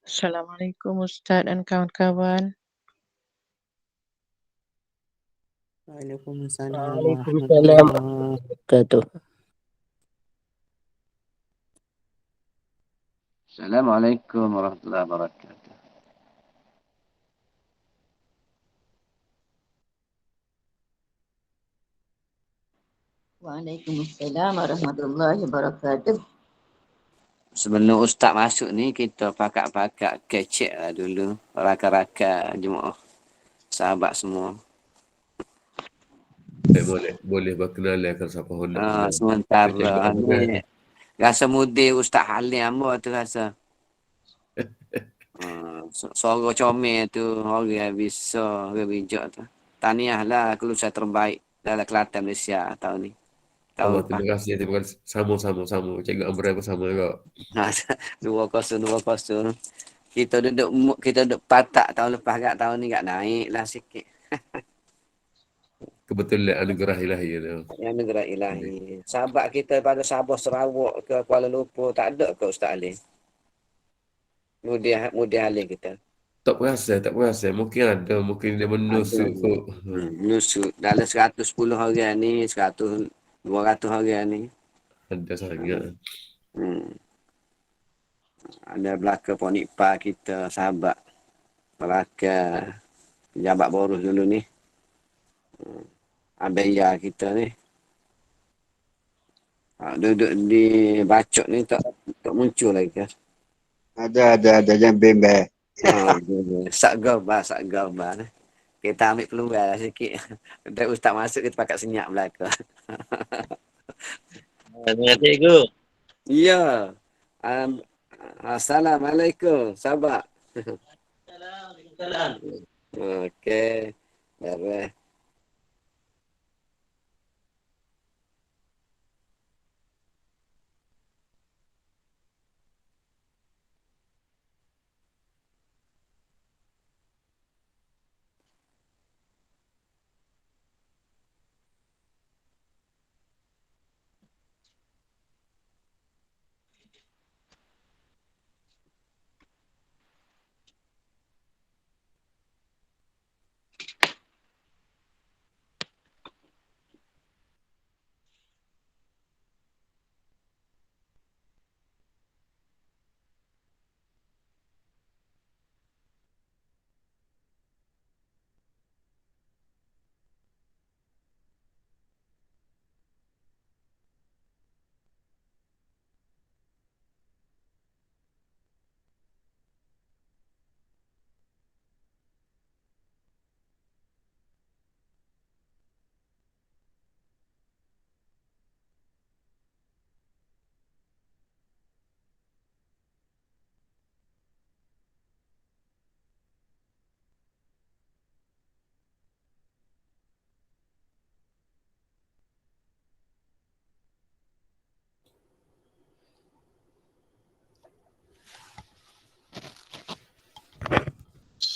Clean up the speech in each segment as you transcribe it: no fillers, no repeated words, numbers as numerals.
Assalamualaikum Ustaz dan kawan-kawan. Waalaikumsalam Waalaikumsalam warahmatullahi. wabarakatuh. Assalamualaikum warahmatullahi wabarakatuh. Waalaikumsalam warahmatullahi wabarakatuh. Sebelum Ustaz masuk ni, kita pakak-pakak kecek lah dulu. Rakan-rakan jemaah. Sahabat semua. Boleh berkenalan kan siapa hendak kenal. Sementara ni, rasa mudir Ustaz Halim apa tu rasa. Suara comel tu, orang bisa, orang bijak tu. Tahniah lah kelulusan terbaik dalam Kelantan Malaysia tahun ni. Tahun Allah, lepas. terima kasih. Sama. Cikgu Amran pun sama juga. 2-0. Kita duduk patak tahun lepas kat tahun ni kat naik lah sikit. Kebetulan anugerah ilahi tu. Yang negara ilahi. Sahabat kita pada Sabah, Sarawak ke Kuala Lumpur tak ada ke Ustaz Ali? Mudia Ali kita. Tak perasan. Mungkin ada, mungkin dia menusuk kot. Nusuk. Dalam 110 orang ni, 200 orang ni. Ada sangat. Ada belakang Ponipa kita, sahabat. Belakang pejabat boros dulu ni. Abeya kita ni. Duduk di bacok ni tak muncul lagi ke? Ada yang bembe. Sak gambar ni. Kita ambil peluang lah sikit. Untuk Ustaz masuk kita pakai senyap belakang. Assalamualaikum. Ya. Assalamualaikum, sahabat. Waalaikumsalam. Okey. Baik.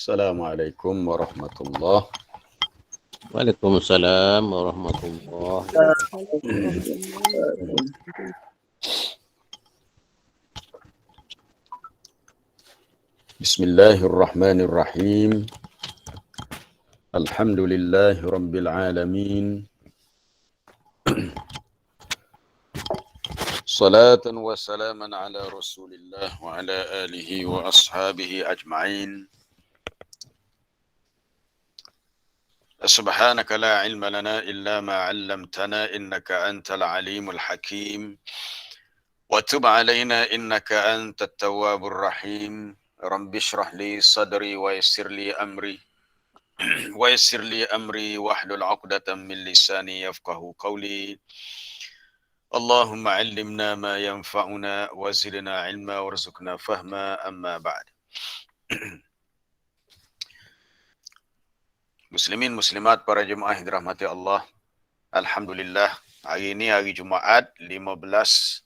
Assalamualaikum warahmatullahi. Waalaikumsalam warahmatullahi. Bismillahirrahmanirrahim. Alhamdulillahi rabbil alamin. Salatan wa salaman ala Rasulillah wa ala alihi wa ashabihi ajma'in. Subhanaka la ilma lana illa ma 'allamtana innaka antal alimul hakim. Wa tub 'alaina innaka antat tawwabur rahim. Rabbi shrah li sadri wa yassir li amri wahlul 'uqdatam min lisani yafqahu qawli. Allahumma 'allimna ma yanfa'una wa zidna 'ilma warzuqna fahma, amma ba'd. Muslimin muslimat para jemaah yang dirahmati Allah. Alhamdulillah, hari ini hari Jumaat 15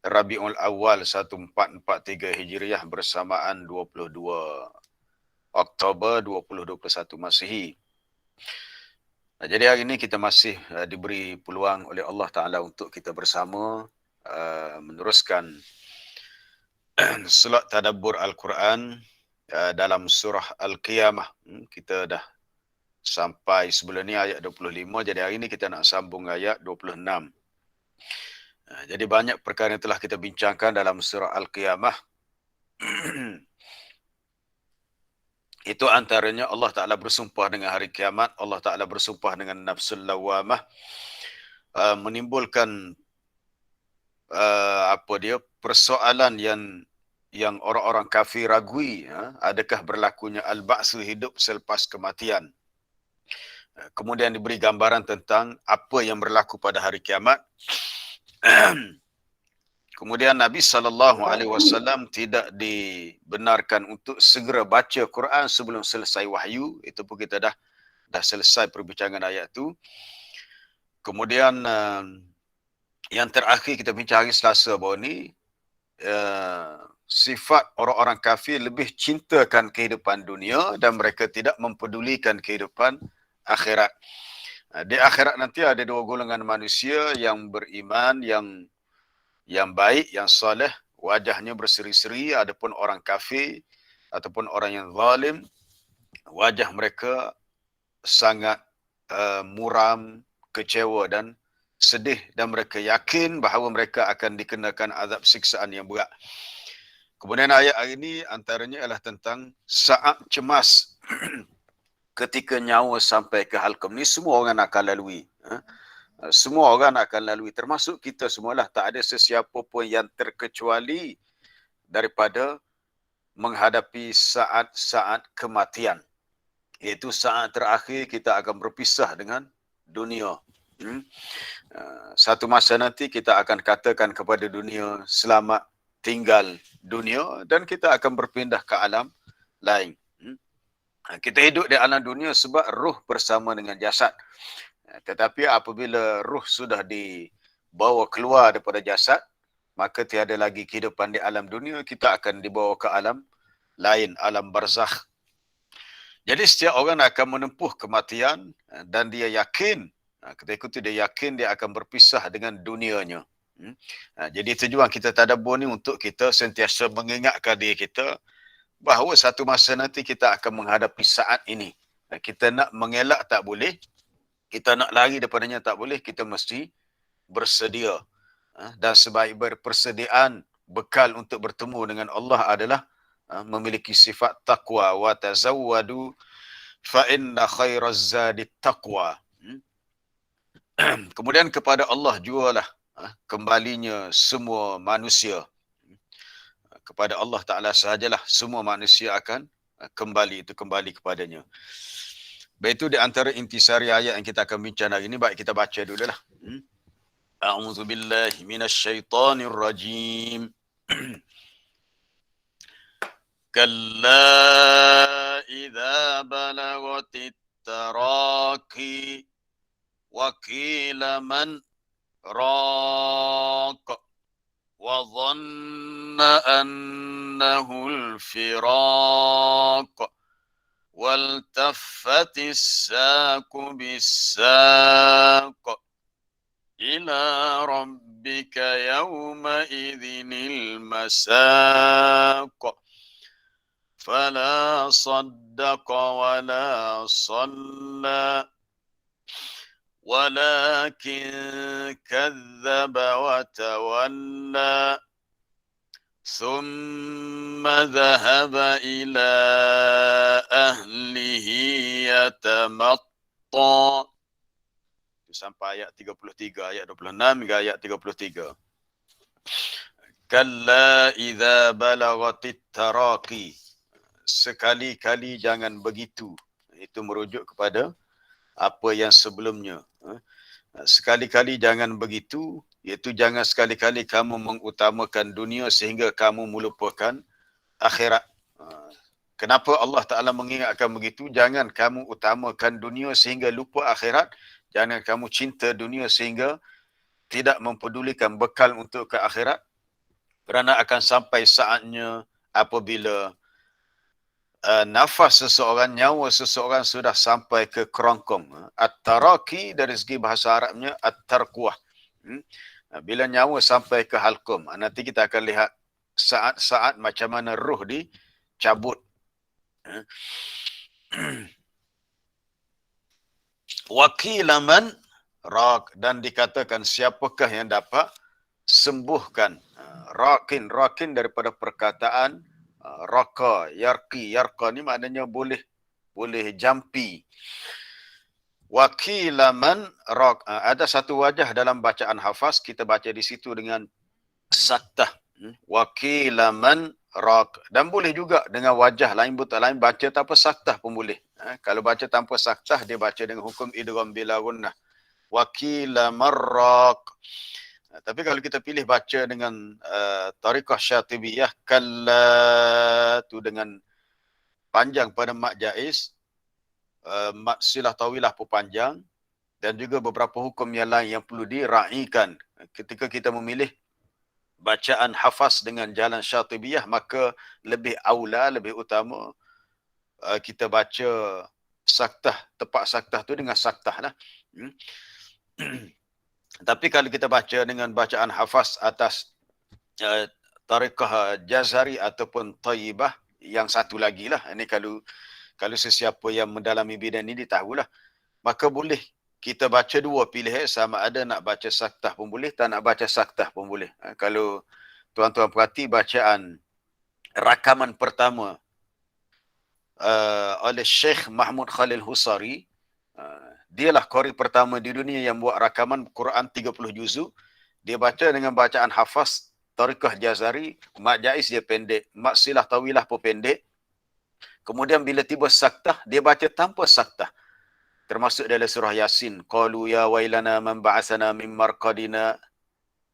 Rabiul Awal 1443 Hijriah bersamaan 22 Oktober 2021 Masihi. Jadi hari ini kita masih diberi peluang oleh Allah Ta'ala untuk kita bersama meneruskan slot tadabbur Al-Quran dalam surah Al-Qiyamah. Kita dah sampai sebelum ni ayat 25, jadi hari ni kita nak sambung ayat 26. Jadi banyak perkara yang telah kita bincangkan dalam surah Al-Qiyamah. Itu antaranya Allah Ta'ala bersumpah dengan hari kiamat, Allah Ta'ala bersumpah dengan nafsul lawamah, menimbulkan persoalan yang orang-orang kafir ragui, adakah berlakunya al-ba'su, hidup selepas kematian. Kemudian diberi gambaran tentang apa yang berlaku pada hari kiamat. Kemudian Nabi SAW tidak dibenarkan untuk segera baca Quran sebelum selesai wahyu. Itu pun kita dah selesai perbincangan ayat tu. Kemudian yang terakhir kita bincang hari Selasa bahawa ni, sifat orang-orang kafir lebih cintakan kehidupan dunia dan mereka tidak mempedulikan kehidupan akhirat. Di akhirat nanti ada dua golongan manusia, yang beriman, yang baik, yang soleh, wajahnya berseri-seri. Adapun orang kafir ataupun orang yang zalim, wajah mereka sangat muram, kecewa dan sedih, dan mereka yakin bahawa mereka akan dikenakan azab siksaan yang berat. Kemudian ayat hari ini antaranya ialah tentang saat cemas ketika nyawa sampai ke halqum. Ni semua orang akan lalui. Semua orang akan lalui, termasuk kita semualah. Tak ada sesiapa pun yang terkecuali daripada menghadapi saat-saat kematian. Iaitu saat terakhir kita akan berpisah dengan dunia. Satu masa nanti kita akan katakan kepada dunia, selamat tinggal dunia, dan kita akan berpindah ke alam lain. Kita hidup di alam dunia sebab ruh bersama dengan jasad. Tetapi apabila ruh sudah dibawa keluar daripada jasad, maka tiada lagi kehidupan di alam dunia, kita akan dibawa ke alam lain, alam barzakh. Jadi setiap orang akan menempuh kematian dan dia yakin, ketika itu dia yakin dia akan berpisah dengan dunianya. Jadi tujuan kita tadabbur ni untuk kita sentiasa mengingatkan diri kita bahawa satu masa nanti kita akan menghadapi saat ini. Kita nak mengelak tak boleh, kita nak lari daripadanya tak boleh, kita mesti bersedia. Dan sebaik-baik persediaan bekal untuk bertemu dengan Allah adalah memiliki sifat taqwa. Wa tazawwadu fa inna khairaz zadi taqwa. Kemudian kepada Allah jugalah kembalinya semua manusia. Kepada Allah Ta'ala sahajalah semua manusia akan kembali kepadanya. Baik, itu di antara intisari ayat yang kita akan bincang hari ini. Baik, kita baca dulu lah. A'udzu billahi minasyaitonir rajim. Kalla idza balagatit taraqi wa qila man raq wa dhanna annahu al-firaq والتفت الساق بالساق إلى ربك يومئذ المساق فلا صدق ولا صلى ولكن كذب وتولى ثم ذهب إلى أهله يتمطى. Sampai ayat 33, ayat 26 hingga ayat 33. Kalla idza balagatit taraqi. Sekali-kali jangan begitu. Itu merujuk kepada apa yang sebelumnya. Sekali-kali jangan begitu, iaitu jangan sekali-kali kamu mengutamakan dunia sehingga kamu melupakan akhirat. Kenapa Allah Ta'ala mengingatkan begitu? Jangan kamu utamakan dunia sehingga lupa akhirat. Jangan kamu cinta dunia sehingga tidak mempedulikan bekal untuk ke akhirat. Kerana akan sampai saatnya apabila nafas seseorang, nyawa seseorang sudah sampai ke kerongkong. At-taraki dari segi bahasa Arabnya at-tarquah. Bila nyawa sampai ke halqum, nanti kita akan lihat saat-saat macam mana roh dicabut. Wakilaman rak, dan dikatakan siapakah yang dapat sembuhkan. Rakin daripada perkataan raka, yarqa ni maknanya boleh jampi. Wakilaman rak, ada satu wajah dalam bacaan hafaz, kita baca di situ dengan saktah. Wakilaman rak, dan boleh juga dengan wajah lain, buta lain, baca tanpa saktah pun boleh. Kalau baca tanpa saktah, dia baca dengan hukum idgham bila gunnah. Wakilaman rak. Tapi kalau kita pilih baca dengan tariqah Syatibiyah, kalla tu dengan panjang pada mat jaiz, mat silah tawilah pun panjang, dan juga beberapa hukum yang lain yang perlu diraihkan. Ketika kita memilih bacaan hafaz dengan jalan Syatibiyah, maka lebih aula, lebih utama kita baca saktah, tepat saktah tu dengan saktah lah. Tapi kalau kita baca dengan bacaan hafaz atas tariqah Jazari ataupun Tayyibah, yang satu lagi lah, ini kalau sesiapa yang mendalami bidang ini tahulah, maka boleh kita baca dua pilihan, sama ada nak baca saktah pun boleh, tak nak baca saktah pun boleh. Kalau tuan-tuan perhati bacaan rakaman pertama oleh Syekh Mahmud Khalil Husari, dialah qari pertama di dunia yang buat rakaman Quran 30 juzuk. Dia baca dengan bacaan hafaz tariqah Jazari, mat jaiz dia pendek, mat silah tawilah pun pendek. Kemudian bila tiba saktah, dia baca tanpa saktah. Termasuk dalam surah Yasin, qalu ya wailana man ba'atsana min marqadina.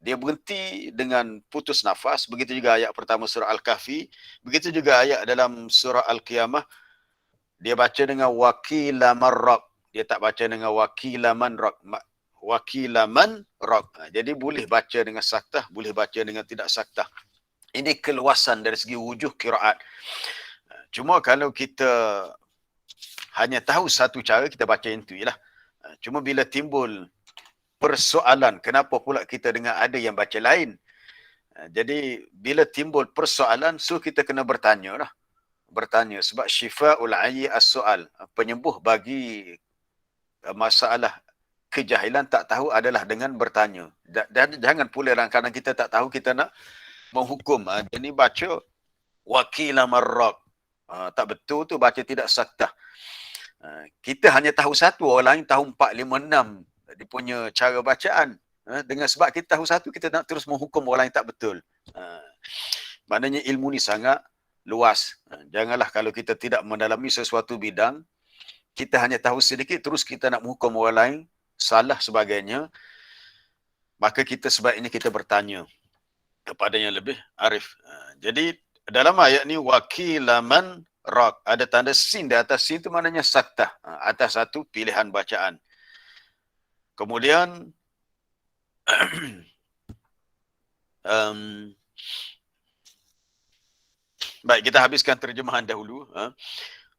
Dia berhenti dengan putus nafas. Begitu juga ayat pertama surah Al-Kahfi, begitu juga ayat dalam surah Al-Qiyamah, dia baca dengan wakilaman rak. Dia tak baca dengan wakilaman rak. Wakilaman rak. Jadi boleh baca dengan saktah, boleh baca dengan tidak saktah. Ini keluasan dari segi wujuh qiraat. Cuma kalau kita hanya tahu satu cara, kita baca yang tu je lah. Cuma bila timbul persoalan, kenapa pula kita dengan ada yang baca lain? Jadi bila timbul persoalan, so kita kena bertanya lah. Bertanya, sebab syifa'ul ayyi as-soal, penyembuh bagi masalah kejahilan tak tahu adalah dengan bertanya. Dan jangan pula kadang kita tak tahu, kita nak menghukum. Jadi baca wakilaman rak. Tak betul tu, baca tidak saktah. Kita hanya tahu satu, orang lain tahu 4, 5, 6 dia punya cara bacaan. Dengan sebab kita tahu satu, kita nak terus menghukum orang lain tak betul. Maknanya ilmu ni sangat luas. Janganlah kalau kita tidak mendalami sesuatu bidang, kita hanya tahu sedikit, terus kita nak menghukum orang lain salah sebagainya. Maka kita sebaiknya kita bertanya kepada yang lebih arif. Jadi dalam ayat ni wakilaman rak, ada tanda sin di atas sin, itu maknanya saktah, atas satu pilihan bacaan. Kemudian baik, kita habiskan terjemahan dahulu.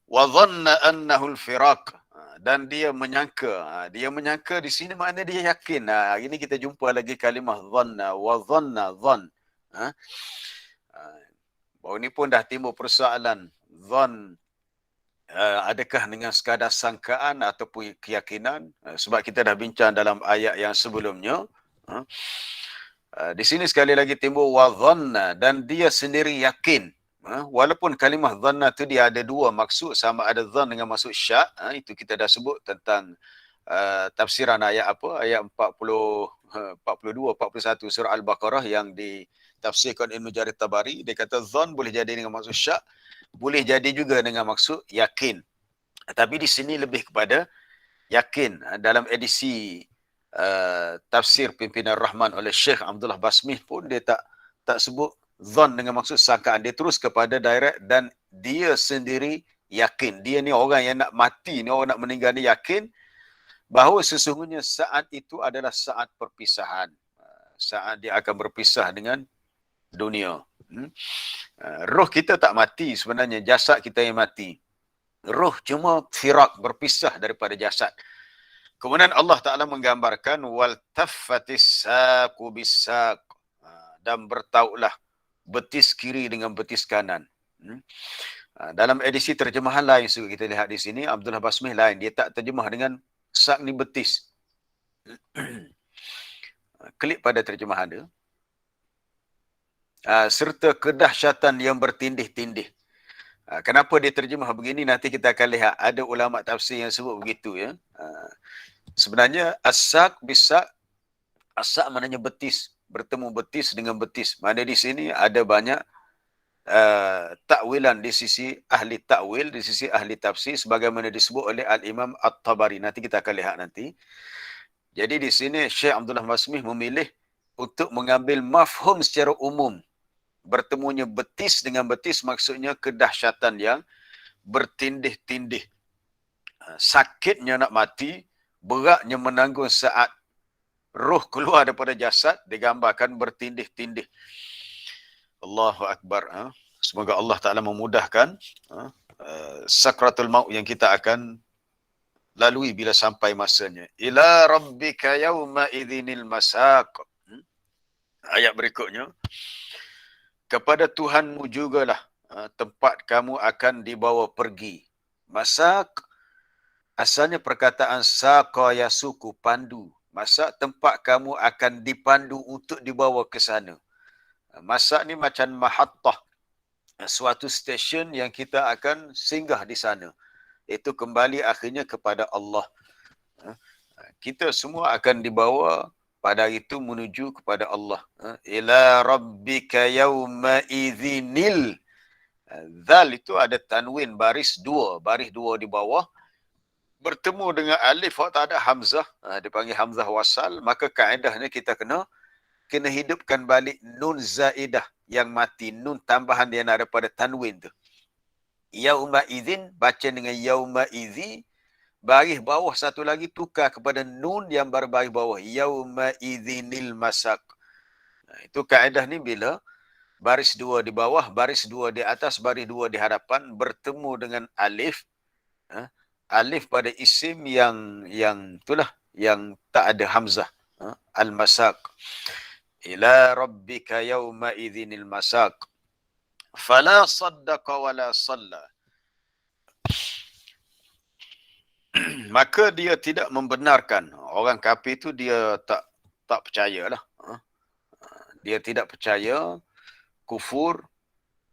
Wa dhanna annahu al-firaq, dan dia menyangka. Dia menyangka di sini makna dia yakin. Ini kita jumpa lagi kalimah dhanna, wa dhanna, dhann. Bahawa ini pun dah timbul persoalan. Dhann, adakah dengan sekadar sangkaan ataupun keyakinan? Sebab kita dah bincang dalam ayat yang sebelumnya. Di sini sekali lagi timbul wa dhanna, dan dia sendiri yakin. Walaupun kalimah dhanna tu dia ada dua maksud, sama ada dhann dengan maksud syak. Itu kita dah sebut tentang tafsiran ayat apa? Ayat 42, 41 surah Al-Baqarah yang ditafsirkan Ibn Jarir Tabari. Dia kata dhann boleh jadi dengan maksud syak, boleh jadi juga dengan maksud yakin. Tapi di sini lebih kepada yakin. Dalam edisi tafsir Pimpinan Rahman oleh Syekh Abdullah Basmih pun dia tak sebut dhann dengan maksud sangkaan. Dia terus kepada direct, dan dia sendiri yakin. Dia ni orang yang nak mati ni, orang nak meninggal ni yakin bahawa sesungguhnya saat itu adalah saat perpisahan. Saat dia akan berpisah dengan dunia. Roh kita tak mati sebenarnya, jasad kita yang mati. Roh cuma firak, berpisah daripada jasad. Kemudian Allah Ta'ala menggambarkan wal taffatis saqu bisaq, dan bertautlah, betis kiri dengan betis kanan. Dalam edisi terjemahan lain juga kita lihat di sini, Abdullah Basmih lain. Dia tak terjemah dengan sak ni betis. Klik pada terjemahan dia. Serta kedahsyatan yang bertindih-tindih. Kenapa dia terjemah begini? Nanti kita akan lihat. Ada ulama tafsir yang sebut begitu. Ya. Sebenarnya as-sak bis-sak. As-sak maknanya betis. Bertemu betis dengan betis. Mana di sini ada banyak takwilan di sisi ahli takwil, di sisi ahli tafsir sebagaimana disebut oleh Al-Imam At-Tabari. Nanti kita akan lihat nanti. Jadi di sini Syekh Abdullah Basmih memilih untuk mengambil mafhum secara umum. Bertemunya betis dengan betis maksudnya kedahsyatan yang bertindih-tindih. Sakitnya nak mati, beratnya menanggung saat roh keluar daripada jasad, digambarkan bertindih-tindih. Allahu Akbar. Semoga Allah Ta'ala memudahkan sakratul maut yang kita akan lalui bila sampai masanya. Ila rabbika yawma idhinil masaq. Ayat berikutnya. Kepada Tuhanmu jugalah tempat kamu akan dibawa pergi. Masaq, asalnya perkataan saqa yasuku, pandu. Masaq, tempat kamu akan dipandu untuk dibawa ke sana. Masaq ni macam mahattah, suatu stesen yang kita akan singgah di sana. Itu kembali akhirnya kepada Allah. Kita semua akan dibawa pada hari itu menuju kepada Allah. Ila rabbika yawma idhinil. Zal itu ada tanwin, baris dua di bawah. Bertemu dengan alif, tak ada hamzah. Dipanggil hamzah wasal. Maka kaedahnya kita kena hidupkan balik nun zaidah yang mati. Nun tambahan yang ada pada tanwin tu. Yauma idzin, baca dengan yauma idzi. Baris bawah satu lagi tukar kepada nun yang berbaris bawah. Yauma idzinil masaq. Itu kaedah ni bila baris dua di bawah, baris dua di atas, baris dua di hadapan bertemu dengan alif. Alif pada isim yang itulah yang tak ada hamzah. Al-masaq. Ila rabbika yawma idhinil masaq. Fala saddaqa wala salla. Maka dia tidak membenarkan. Orang kafir itu dia tak percayalah. Dia tidak percaya, kufur.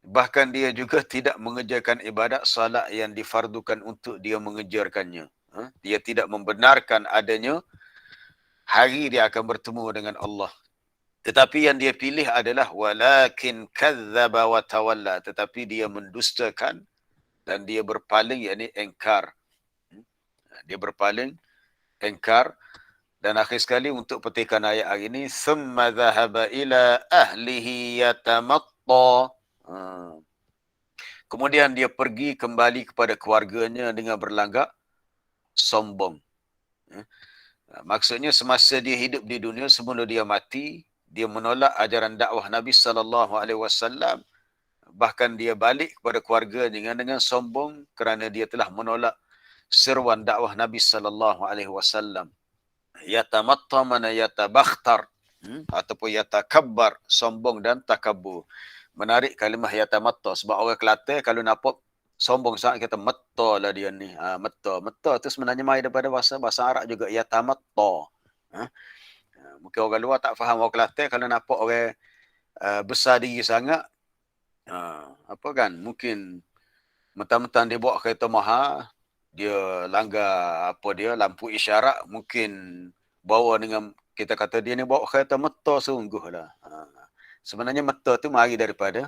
Bahkan dia juga tidak mengerjakan ibadat salat yang difardukan untuk dia mengejarkannya. Dia tidak membenarkan adanya hari dia akan bertemu dengan Allah. Tetapi yang dia pilih adalah walakin kadzdzaba wa tawalla. Tetapi dia mendustakan dan dia berpaling, yakni engkar. Dia berpaling, engkar. Dan akhir sekali untuk petikan ayat hari ini, thumma dhahaba ila ahlihi yatamatta. Kemudian dia pergi kembali kepada keluarganya dengan berlagak sombong. Maksudnya semasa dia hidup di dunia, sebelum dia mati, dia menolak ajaran dakwah Nabi SAW. Bahkan dia balik kepada keluarganya dengan sombong kerana dia telah menolak seruan dakwah Nabi SAW. Yatamatta mana yatabakhtar. Ataupun yatakabbar, sombong dan takabur. Menarik kalimah yatamatta. Sebab orang Kelantan kalau nampak sombong sangat, kata metta lah dia ni. Metta. Metta tu sebenarnya mai daripada bahasa Arab juga. Yatamatta. Mungkin orang luar tak faham. Orang Kelantan kalau nampak orang besar diri sangat, apa kan, mungkin mentang-mentang dia bawa kereta mahal, dia langgar lampu isyarat, mungkin bawa dengan, kita kata dia ni bawa kereta meta sungguh lah. Sebenarnya meta tu mari daripada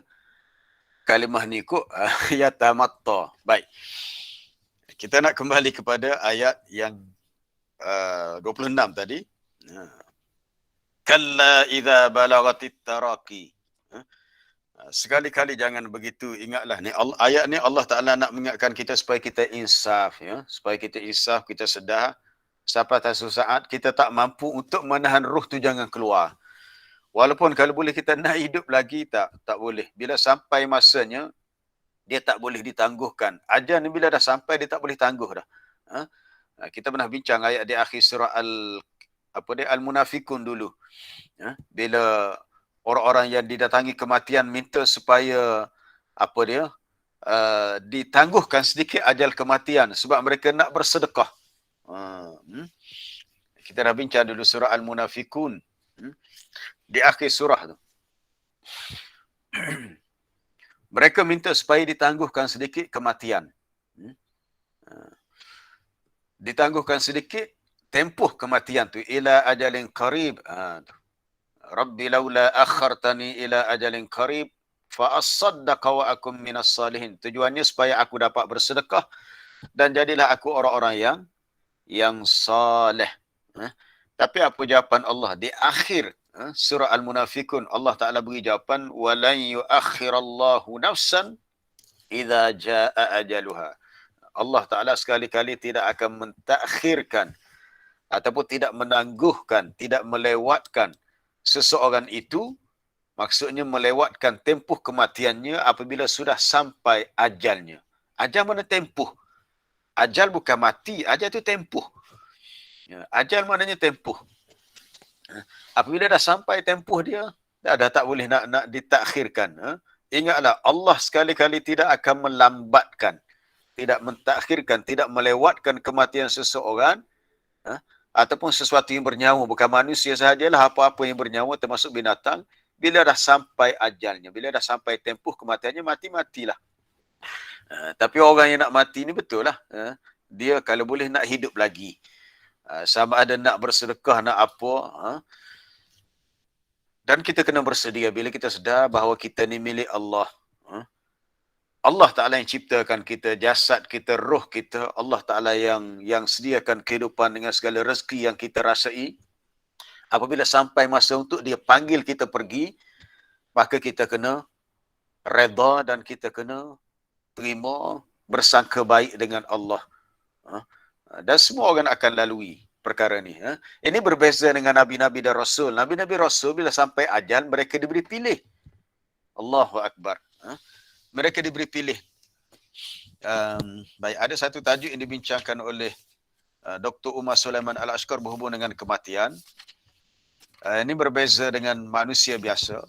kalimah ni kot, yatamatta. Baik. Kita nak kembali kepada ayat yang 26 tadi. Kalla idza balagatit taraqi. Sekali-kali jangan begitu. Ingatlah ni ayat ni Allah Taala nak mengingatkan kita supaya kita insaf, ya, supaya kita insaf, kita sedar sampai satu saat kita tak mampu untuk menahan roh tu jangan keluar. Walaupun kalau boleh kita nak hidup lagi, tak boleh. Bila sampai masanya dia tak boleh ditangguhkan. Ajal ni bila dah sampai dia tak boleh tangguh dah. Kita pernah bincang ayat di akhir surah Al-Munafikun dulu. Bila orang-orang yang didatangi kematian minta supaya apa dia? Ditangguhkan sedikit ajal kematian sebab mereka nak bersedekah. Kita dah bincang dulu surah Al-Munafikun. Di akhir surah tu. Mereka minta supaya ditangguhkan sedikit kematian. Ditangguhkan sedikit tempoh kematian tu ila ajalin qarib. Rabbi laula akhartani ila ajalin qarib fa asaddaqa wa akum minas salihin. Tujuannya supaya aku dapat bersedekah dan jadilah aku orang-orang yang saleh. Tapi apa jawapan Allah di akhir surah Al-Munafikun? Allah Taala beri jawapan walan yuakhirallahu nafsan idza jaa ajaluha. Allah Taala sekali-kali tidak akan mentakhirkan ataupun tidak menangguhkan, tidak melewatkan seseorang itu, maksudnya melewatkan tempoh kematiannya apabila sudah sampai ajalnya. Ajal mana tempoh? Ajal bukan mati, ajal itu tempoh. Ajal maknanya tempoh. Apabila dah sampai tempoh dia, dah tak boleh nak ditakhirkan. Ingatlah, Allah sekali-kali tidak akan melambatkan, tidak mentakhirkan, tidak melewatkan kematian seseorang ataupun sesuatu yang bernyawa, bukan manusia sahajalah, apa-apa yang bernyawa termasuk binatang, bila dah sampai ajalnya, bila dah sampai tempoh kematiannya, matilah. Tapi orang yang nak mati ni betul lah. Dia kalau boleh nak hidup lagi. Sama ada nak bersedekah, nak apa. Dan kita kena bersedia bila kita sedar bahawa kita ni milik Allah. Allah Ta'ala yang ciptakan kita, jasad kita, roh kita. Allah Ta'ala yang sediakan kehidupan dengan segala rezeki yang kita rasai. Apabila sampai masa untuk dia panggil kita pergi, maka kita kena reda dan kita kena terima, bersangka baik dengan Allah. Dan semua orang akan lalui perkara ni. Ini berbeza dengan Nabi-Nabi dan Rasul. Nabi-Nabi Rasul bila sampai ajal, mereka diberi pilih. Allahu Akbar. Mereka diberi pilih. Baik, ada satu tajuk yang dibincangkan oleh Dr. Umar Sulaiman Al-Ashkar berhubung dengan kematian. Ini berbeza dengan manusia biasa.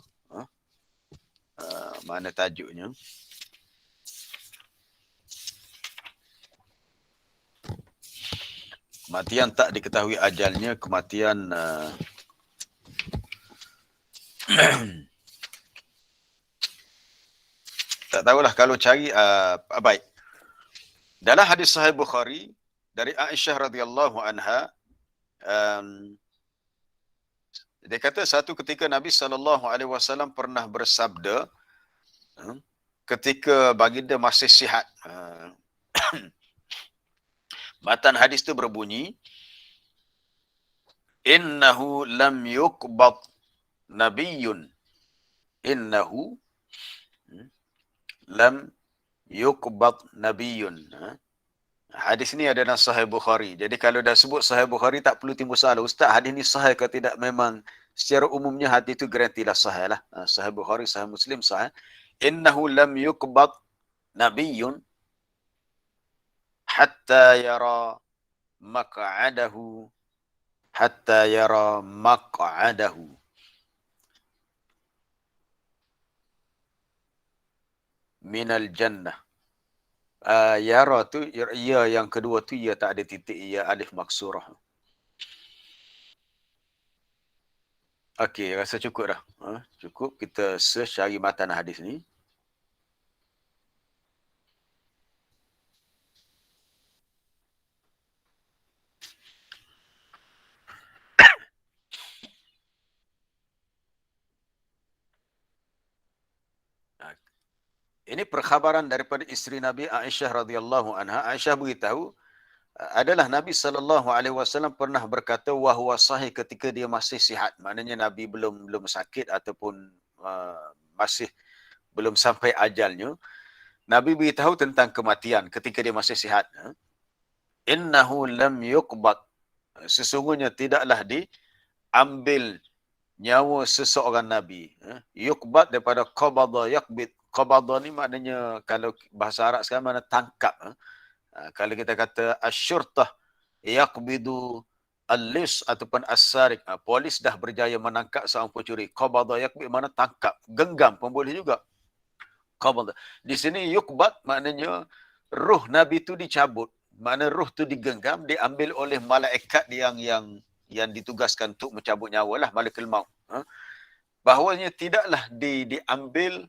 Mana tajuknya? Kematian tak diketahui ajalnya, kematian tak tahulah kalau cari baik. Dalam hadis Sahih Bukhari dari Aisyah radhiyallahu anha, dia kata satu ketika Nabi SAW pernah bersabda ketika baginda masih sihat. Matan hadis itu berbunyi, innahu lam yuqbad nabiyyun. Innahu lam yuqbad nabiyyun. Hadis ni ada dalam Sahih Bukhari. Jadi kalau dah sebut Sahih Bukhari tak perlu timbul salah. Ustaz, hadis ni sahih ke tidak? Memang secara umumnya hadis itu garantilah sahih lah. Sahih Bukhari, Sahih Muslim sahih. Innahu lam yuqbad nabiyyun hatta yara maq'adahu minal jannah. Yara tu, ya yang kedua tu ya tak ada titik, ya alif maksurah. Okey, rasa cukup dah. Cukup kita search cari matan hadis ni. Ini perkhabaran daripada isteri Nabi Aisyah radhiyallahu anha. Aisyah beritahu adalah Nabi SAW pernah berkata wahwa sahih ketika dia masih sihat. Maknanya Nabi belum sakit ataupun masih belum sampai ajalnya. Nabi beritahu tentang kematian ketika dia masih sihat. Innahu lam yuqbad. Sesungguhnya tidaklah diambil nyawa seseorang Nabi. Yuqbad daripada qabada yaqbid. Qabada ni maknanya kalau bahasa Arab sekarang mana tangkap. Kalau kita kata asyurtah yaqbidu Al-lis ataupun as-sarik. Polis dah berjaya menangkap seorang pencuri. Qabada yakbi mana tangkap. Genggam pun boleh juga. Qabada. Di sini yukbat maknanya ruh Nabi itu dicabut. Makna ruh tu digenggam, diambil oleh malaikat yang ditugaskan untuk mencabut nyawa lah, malaikat maut. Bahawanya tidaklah diambil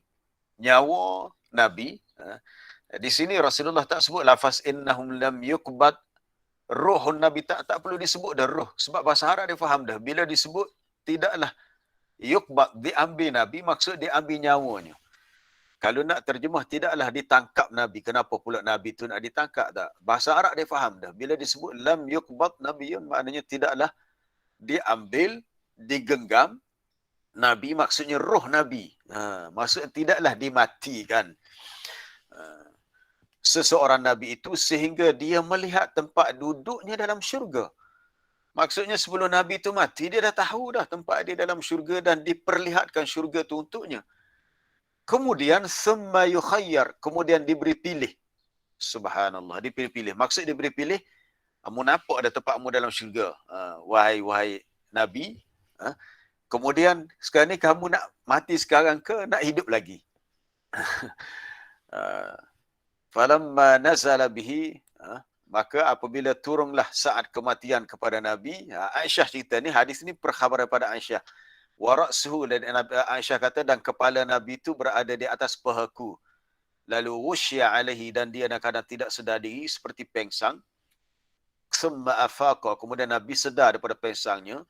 nyawa Nabi. Di sini Rasulullah tak sebut lafaz innahum lam yukbat. Roh Nabi tak perlu disebut dah roh. Sebab bahasa Arab dia faham dah. Bila disebut tidaklah yukbat, diambil Nabi, maksud diambil nyawanya. Kalau nak terjemah tidaklah ditangkap Nabi. Kenapa pula Nabi tu nak ditangkap tak? Bahasa Arab dia faham dah. Bila disebut lam yukbat Nabiyun, maknanya tidaklah diambil, digenggam Nabi, maksudnya roh Nabi. Maksudnya tidaklah dimatikan seseorang Nabi itu sehingga dia melihat tempat duduknya dalam syurga. Maksudnya sebelum Nabi itu mati, dia dah tahu dah tempat dia dalam syurga dan diperlihatkan syurga itu untuknya. Kemudian summa yukhayyar, kemudian diberi pilih. Subhanallah, diberi pilih. Maksud diberi pilih, kamu nampak ada tempatmu dalam syurga. Wahai Nabi. Kemudian sekarang ni kamu nak mati sekarang ke nak hidup lagi? Falamma nazala bihi, maka apabila turunlah saat kematian kepada Nabi, Aisyah cerita ni, hadis ni perkhabar daripada Aisyah. Wa ra'suhu, dan Aisyah kata, dan kepala Nabi itu berada di atas pahaku. Lalu wusya alaihi, dan dia kadang-kadang tidak sedar diri seperti pengsang. Summa afaqa, kemudian Nabi sedar daripada pengsangnya.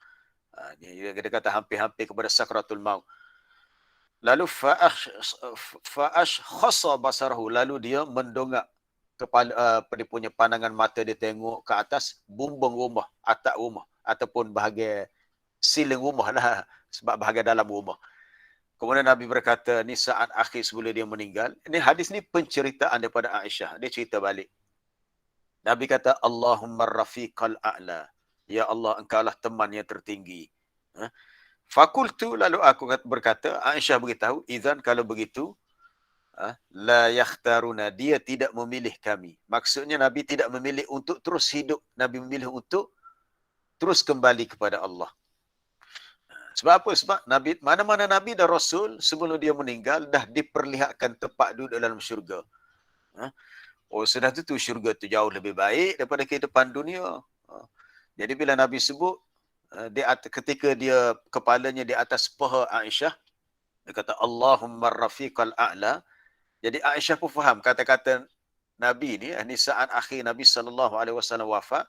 Dia kata hampir-hampir kepada sakratul maut. Lalu fa'ash khasa basarahu, lalu dia mendongak kepala, dia punya pandangan mata dia tengok ke atas bumbung rumah, atap rumah ataupun bahagian siling rumah lah, sebab bahagian dalam rumah. Kemudian Nabi berkata, ni saat akhir sebelum dia meninggal. Ini hadis ni penceritaan daripada Aisyah. Dia cerita balik. Nabi kata, Allahumma rafiqal a'la. Ya Allah, engkaulah teman yang tertinggi. Fakultu, lalu aku berkata, Aisyah beritahu, idzan kalau begitu, la yakhtaruna, dia tidak memilih kami. Maksudnya Nabi tidak memilih untuk terus hidup. Nabi memilih untuk terus kembali kepada Allah. Sebab apa? Sebab Nabi, mana-mana Nabi dan Rasul sebelum dia meninggal dah diperlihatkan tempat duduk dalam syurga. Oh, sudah tu syurga tu jauh lebih baik daripada kehidupan dunia. Jadi bila Nabi sebut, ketika dia kepalanya di atas paha Aisyah, dia kata Allahumma rafiqal a'la. Jadi Aisyah pun faham kata-kata Nabi ni saat akhir Nabi SAW wafat.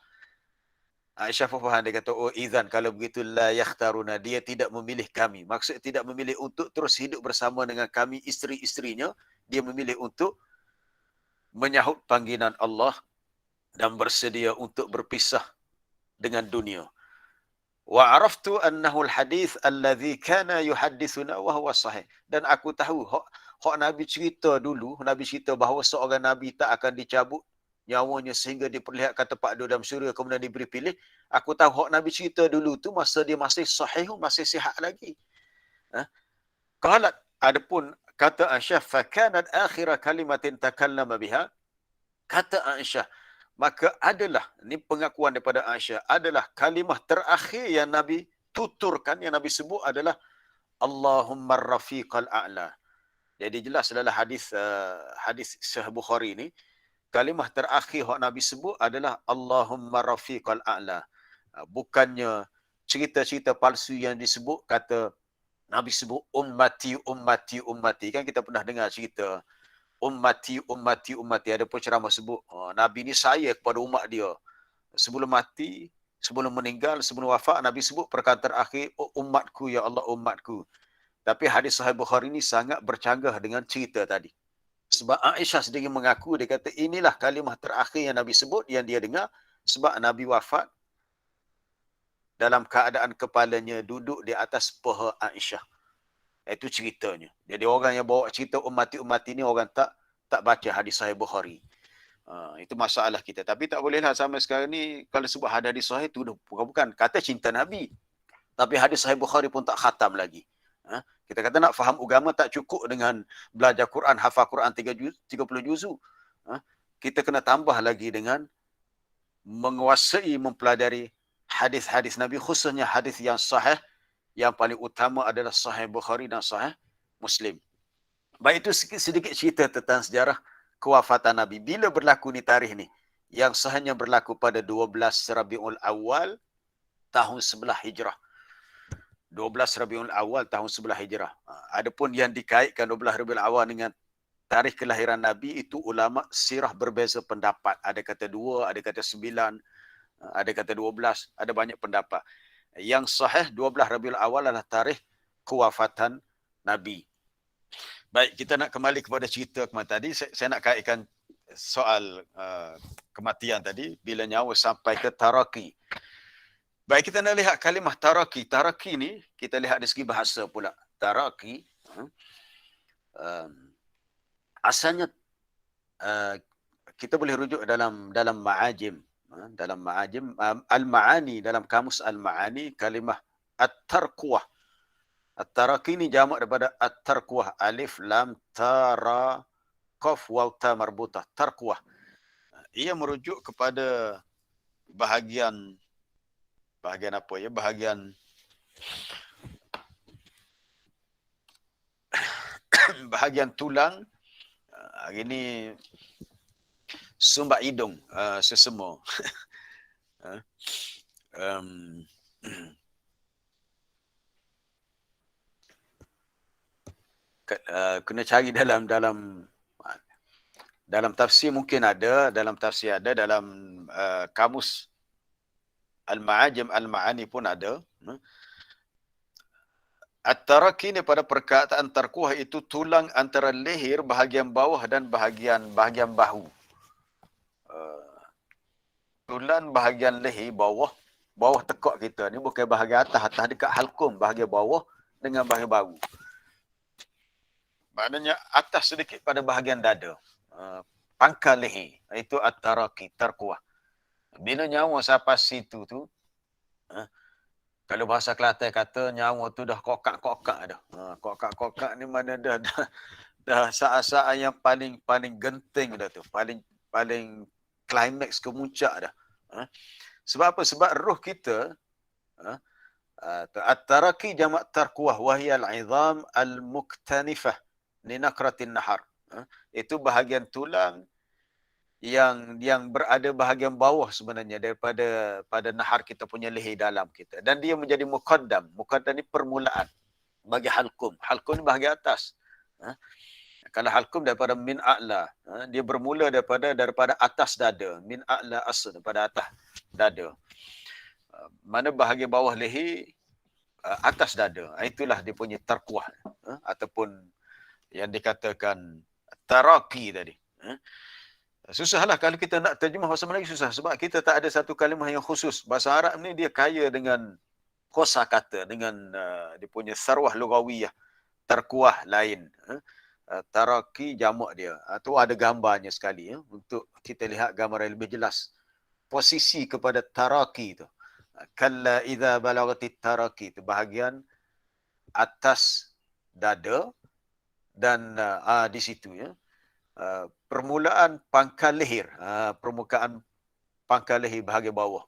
Aisyah pun faham, dia kata, oh idzan kalau begitu la yakhtaruna, dia tidak memilih kami. Maksud tidak memilih untuk terus hidup bersama dengan kami isteri-isterinya, dia memilih untuk menyahut panggilan Allah dan bersedia untuk berpisah dengan dunia. Wa araftu annahu al-hadith alladhi kana yuhaddithuna wa huwa sahih. Dan aku tahu hak Nabi cerita dulu, Nabi cerita bahawa seorang Nabi tak akan dicabut nyawanya sehingga diperlihatkan tempat duduk dalam syurga kemudian diberi pilih. Aku tahu hak Nabi cerita dulu tu masa dia masih sahih, masih sihat lagi. Qalat, adapun kata Aisyah, fa kanat akhir kalimatin takallama biha. Kata Aisyah, maka adalah, ini pengakuan daripada Aisyah, adalah kalimah terakhir yang Nabi tuturkan, yang Nabi sebut adalah Allahumma rafiqal a'la. Jadi jelas adalah hadis Sahih Bukhari ini, kalimah terakhir yang Nabi sebut adalah Allahumma rafiqal a'la. Bukannya cerita-cerita palsu yang disebut, kata Nabi sebut ummati, ummati, ummati. Kan kita pernah dengar cerita ummati, ummati, ummati. Ada pun ceramah sebut, Nabi ni saya kepada umat dia. Sebelum mati, sebelum meninggal, sebelum wafat, Nabi sebut perkataan terakhir, oh, umatku, ya Allah, umatku. Tapi hadis Sahih Bukhari ni sangat bercanggah dengan cerita tadi. Sebab Aisyah sendiri mengaku, dia kata inilah kalimah terakhir yang Nabi sebut, yang dia dengar. Sebab Nabi wafat dalam keadaan kepalanya duduk di atas paha Aisyah. Itu ceritanya. Jadi orang yang bawa cerita ummati-ummati ni orang tak baca hadis Sahih Bukhari. Itu masalah kita. Tapi tak bolehlah sampai sekarang ni kalau sebut hadis Sahih tu bukan kata cinta Nabi. Tapi hadis Sahih Bukhari pun tak khatam lagi. Kita kata nak faham agama tak cukup dengan belajar Quran, hafal Quran 30 juzu. Kita kena tambah lagi dengan menguasai, mempelajari hadis-hadis Nabi, khususnya hadis yang sahih, yang paling utama adalah Sahih Bukhari dan Sahih Muslim. Baik, itu sedikit cerita tentang sejarah kewafatan Nabi. Bila berlaku ni tarikh ni? Yang sahihnya berlaku pada 12 Rabiul Awal tahun 11 Hijrah. 12 Rabiul Awal tahun 11 Hijrah. Adapun yang dikaitkan 12 Rabiul Awal dengan tarikh kelahiran Nabi, itu ulama sirah berbeza pendapat. Ada kata 2, ada kata 9, ada kata 12, ada banyak pendapat. Yang sahih 12 Rabiul Awal adalah tarikh kewafatan Nabi. Baik, kita nak kembali kepada cerita kematian tadi. Saya nak kaitkan soal kematian tadi, bila nyawa sampai ke taraki. Baik, kita nak lihat kalimah taraki. Taraki ni, kita lihat dari segi bahasa pula. Taraki, asalnya kita boleh rujuk dalam ma'ajim. Dalam ma'ajim, al-ma'ani, dalam kamus al-ma'ani, kalimah at-tarkuah. At-taraki ni jamak daripada at-tarkuah. Alif, lam, tara, qaf, waw, ta marbutah. Tarkuah. Ia merujuk kepada bahagian apa ya? Bahagian tulang. Ini sumbat hidung, sesama. Kena cari dalam tafsir mungkin ada, dalam kamus al-ma'ajim al-ma'ani pun ada. At-taraki ni pada perkataan tarkuah itu tulang antara leher bahagian bawah dan bahagian bahu. Tulang bahagian leher bawah tekak kita ni bukan bahagian atas dekat halkum, bahagian bawah dengan bahagian bahu. Maknanya atas sedikit pada bahagian dada. Pangkal leher. Itu at-taraki, tarkuah. Bila nyawa sampai situ tu, kalau bahasa Kelantan kata nyawa tu dah kokak-kokak dah. Kokak-kokak ni mana dah saat-saat yang paling genting dah tu. Paling klimaks ke muncak dah. Sebab apa? Sebab roh kita, at-taraki jamak tarkuah wahiyal izam al-muktanifah linakratin nahar. Itu bahagian tulang yang berada bahagian bawah sebenarnya pada nahar kita punya leher dalam kita. Dan dia menjadi muqaddam. Muqaddam ni permulaan bagi halkum. Halkum ni bahagian atas. Kalau halkum daripada min a'la, dia bermula daripada atas dada. Min a'la asl, daripada atas dada. Mana bahagian bawah leher, atas dada. Itulah dia punya tarkuah. Ataupun yang dikatakan taraki tadi. Susahlah kalau kita nak terjemah bahasa Melayu, susah. Sebab kita tak ada satu kalimah yang khusus. Bahasa Arab ni dia kaya dengan kosakata, dengan dia punya sarwah lugawiyah. Tarkuah lain. Taraki jamak dia. Tu ada gambarnya sekali. Untuk kita lihat gambar yang lebih jelas. Posisi kepada taraki tu. Kalla idza balagatit taraki tu. Bahagian atas dada. Dan di situ ya. Permulaan pangkal leher, permukaan pangkal leher bahagian bawah.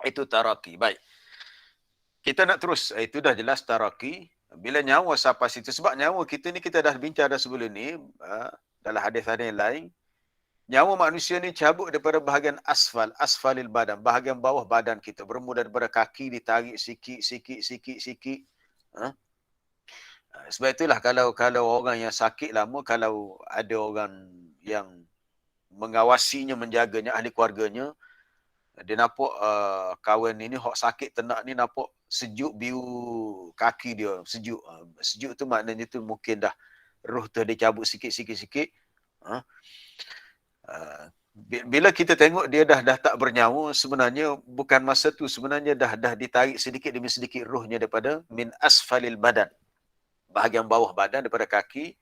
Itu taraki. Baik. Kita nak terus. Itu dah jelas taraki. Bila nyawa sampai situ. Sebab nyawa kita ni, kita dah bincang dah sebelum ni. Dalam hadis-hadis yang lain. Nyawa manusia ni cabut daripada bahagian asfalil badan. Bahagian bawah badan kita. Bermula daripada kaki, ditarik sikit. Sebab itulah kalau orang yang sakit lama, kalau ada orang yang mengawasinya, menjaganya, ahli keluarganya, dia nampak kawan ini hok sakit tenak ni, nampak sejuk biru kaki dia, sejuk. Sejuk tu maknanya tu mungkin dah roh tu dia cabut sikit. Bila kita tengok dia dah tak bernyawa, sebenarnya bukan masa tu, sebenarnya dah ditarik sedikit demi sedikit rohnya daripada min asfalil badan. Bahagian bawah badan daripada kaki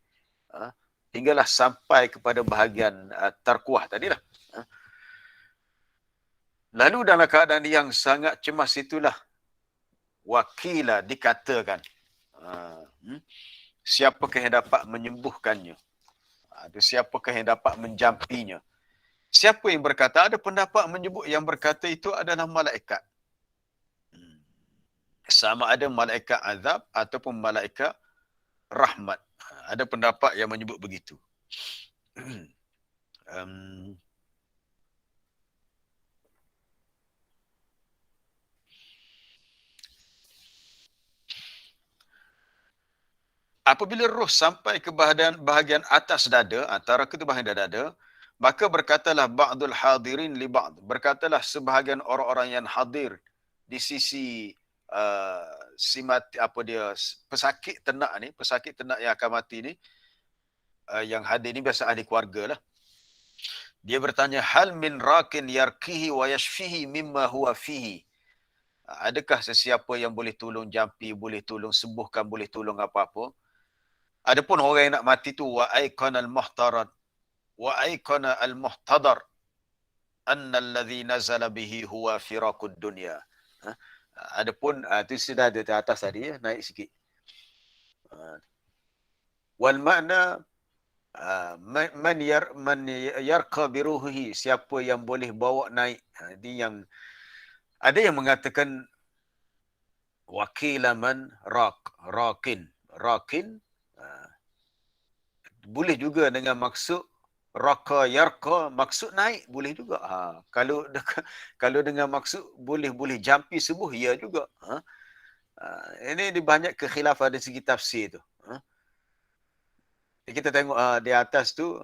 hinggalah sampai kepada bahagian tarkuah tadilah. Lalu dalam keadaan yang sangat cemas itulah wakila dikatakan siapakah yang dapat menyembuhkannya, siapakah yang dapat menjampinya, Siapa yang berkata? Ada pendapat menyebut yang berkata itu adalah malaikat. Sama ada malaikat azab ataupun malaikat rahmat. Ada pendapat yang menyebut begitu. Apabila roh sampai ke bahagian atas dada, antara kedua bahagian dada, maka berkatalah ba'dul hadirin li ba'd. Berkatalah sebahagian orang-orang yang hadir di sisi si mati, pesakit ternak yang akan mati ni, yang hadir ni biasa ahli keluarga lah. Dia bertanya, hal min rakin yarkihi wa yashfihi mimma huwa fihi. Adakah sesiapa yang boleh tolong jampi, boleh tolong sembuhkan, boleh tolong apa-apa? Adapun orang yang nak mati tu wa aikana al-muhtarar wa aikana al-muhtadar anna alladhi nazala bihi huwa firaqud dunya. Adapun tu sudah ada di atas tadi, naik sikit. Wal makna man yarqa bi ruhihi, siapa yang boleh bawa naik. Ini yang ada yang mengatakan wakila man rakin boleh juga dengan maksud raka yarqa, maksud naik boleh juga. Kalau dengan maksud boleh jampi sembuh, ya juga. Ini banyak kekhilafan dari segi tafsir tu. Kita tengok di atas tu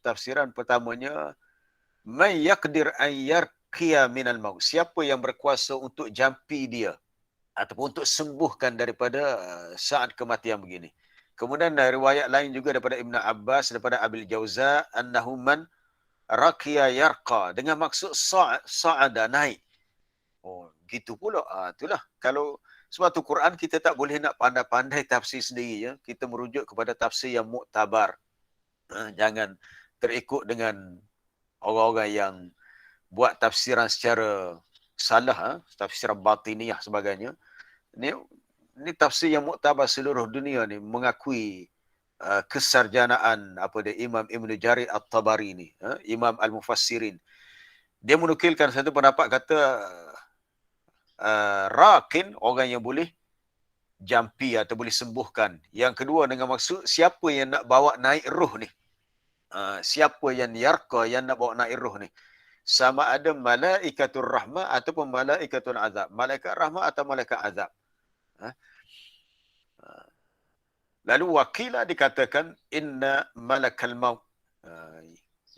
tafsiran pertamanya, may yaqdir an yarqiya minal maut, siapa yang berkuasa untuk jampi dia ataupun untuk sembuhkan daripada saat kematian begini. Kemudian dari riwayat lain juga daripada Ibn Abbas, daripada Abil Jauza, annahu man raqiya yarqa, dengan maksud sa'ada, naik. Oh, gitu pula. Itulah. Kalau suatu Quran kita tak boleh nak pandai-pandai tafsir sendiri, ya. Kita merujuk kepada tafsir yang muktabar. Jangan terikut dengan orang-orang yang buat tafsiran secara salah, tafsiran batiniyah sebagainya. Ini tafsir yang muktabar seluruh dunia ni mengakui kesarjanaan Imam Ibn Jarir At-Tabari ni, Imam Al-Mufassirin. Dia menukilkan satu pendapat kata rakin, orang yang boleh jampi atau boleh sembuhkan. Yang kedua dengan maksud siapa yang nak bawa naik roh ni. Siapa yang yarqa, yang nak bawa naik roh ni. Sama ada malaikatur rahmah ataupun malaikatul azab. Malaikat rahmah atau malaikat azab. Lalu wakilah dikatakan inna malakal maut.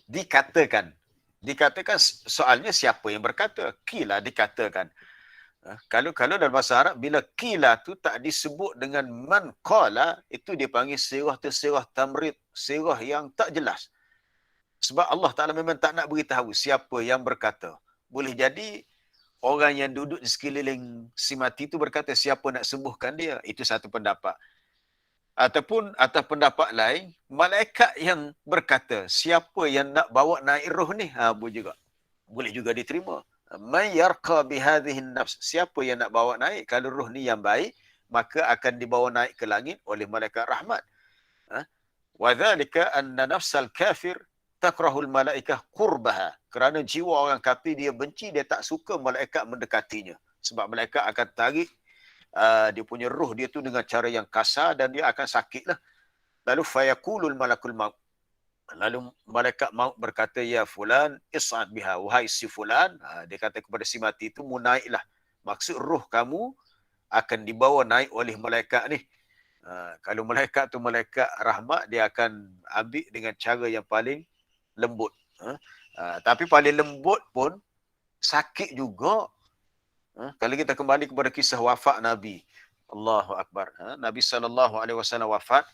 Dikatakan soalnya siapa yang berkata? Kila dikatakan. Kalau dalam bahasa Arab, bila kila tu tak disebut dengan man qala, itu dipanggil sirah tamrid, sirah yang tak jelas. Sebab Allah Ta'ala memang tak nak beritahu siapa yang berkata. Boleh jadi orang yang duduk di sekeliling si mati itu berkata siapa nak sembuhkan dia. Itu satu pendapat. Ataupun atas pendapat lain, malaikat yang berkata siapa yang nak bawa naik roh ni, boleh juga diterima. Man yarqa bihadhihin nafs, siapa yang nak bawa naik, kalau roh ni yang baik, maka akan dibawa naik ke langit oleh malaikat rahmat. Wa dzalika anna nafsal kafir takrahul malaikah qurbaha, kerana jiwa orang kafir dia benci, dia tak suka malaikat mendekatinya, sebab malaikat akan tarik dia punya roh dia tu dengan cara yang kasar dan dia akan sakitlah. Lalu fayaqulul malakul maut, lalu malaikat maut berkata, ya fulan is'ad biha, wahai si fulan, dia kata kepada si mati itu, mu naiklah, maksud roh kamu akan dibawa naik oleh malaikat ni. Kalau malaikat tu malaikat rahmat, dia akan ambil dengan cara yang paling lembut. Tapi paling lembut pun sakit juga. Kalau kita kembali kepada kisah wafat Nabi, Allahu Akbar. Nabi SAW wafat.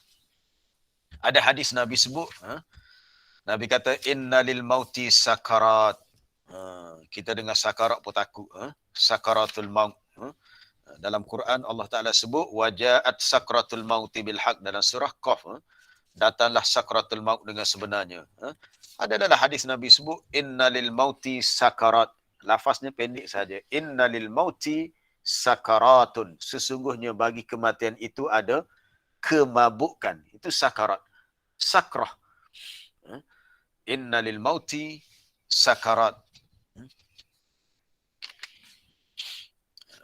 Ada hadis Nabi sebut. Nabi kata, inna lil mauti sakarat. Kita dengar sakarat pun takut. Sakaratul maut. Dalam Quran Allah Ta'ala sebut, wajaat sakratul mauti bilhaq, dalam surah Qaf. Datanglah sakratul maut dengan sebenarnya. Ada dalam hadis Nabi sebut, inna lil mauti sakarat. Lafaznya pendek saja. Inna lil mauti sakaratun. Sesungguhnya bagi kematian itu ada kemabukan. Itu sakarat. Sakrah. Inna lil mauti sakarat.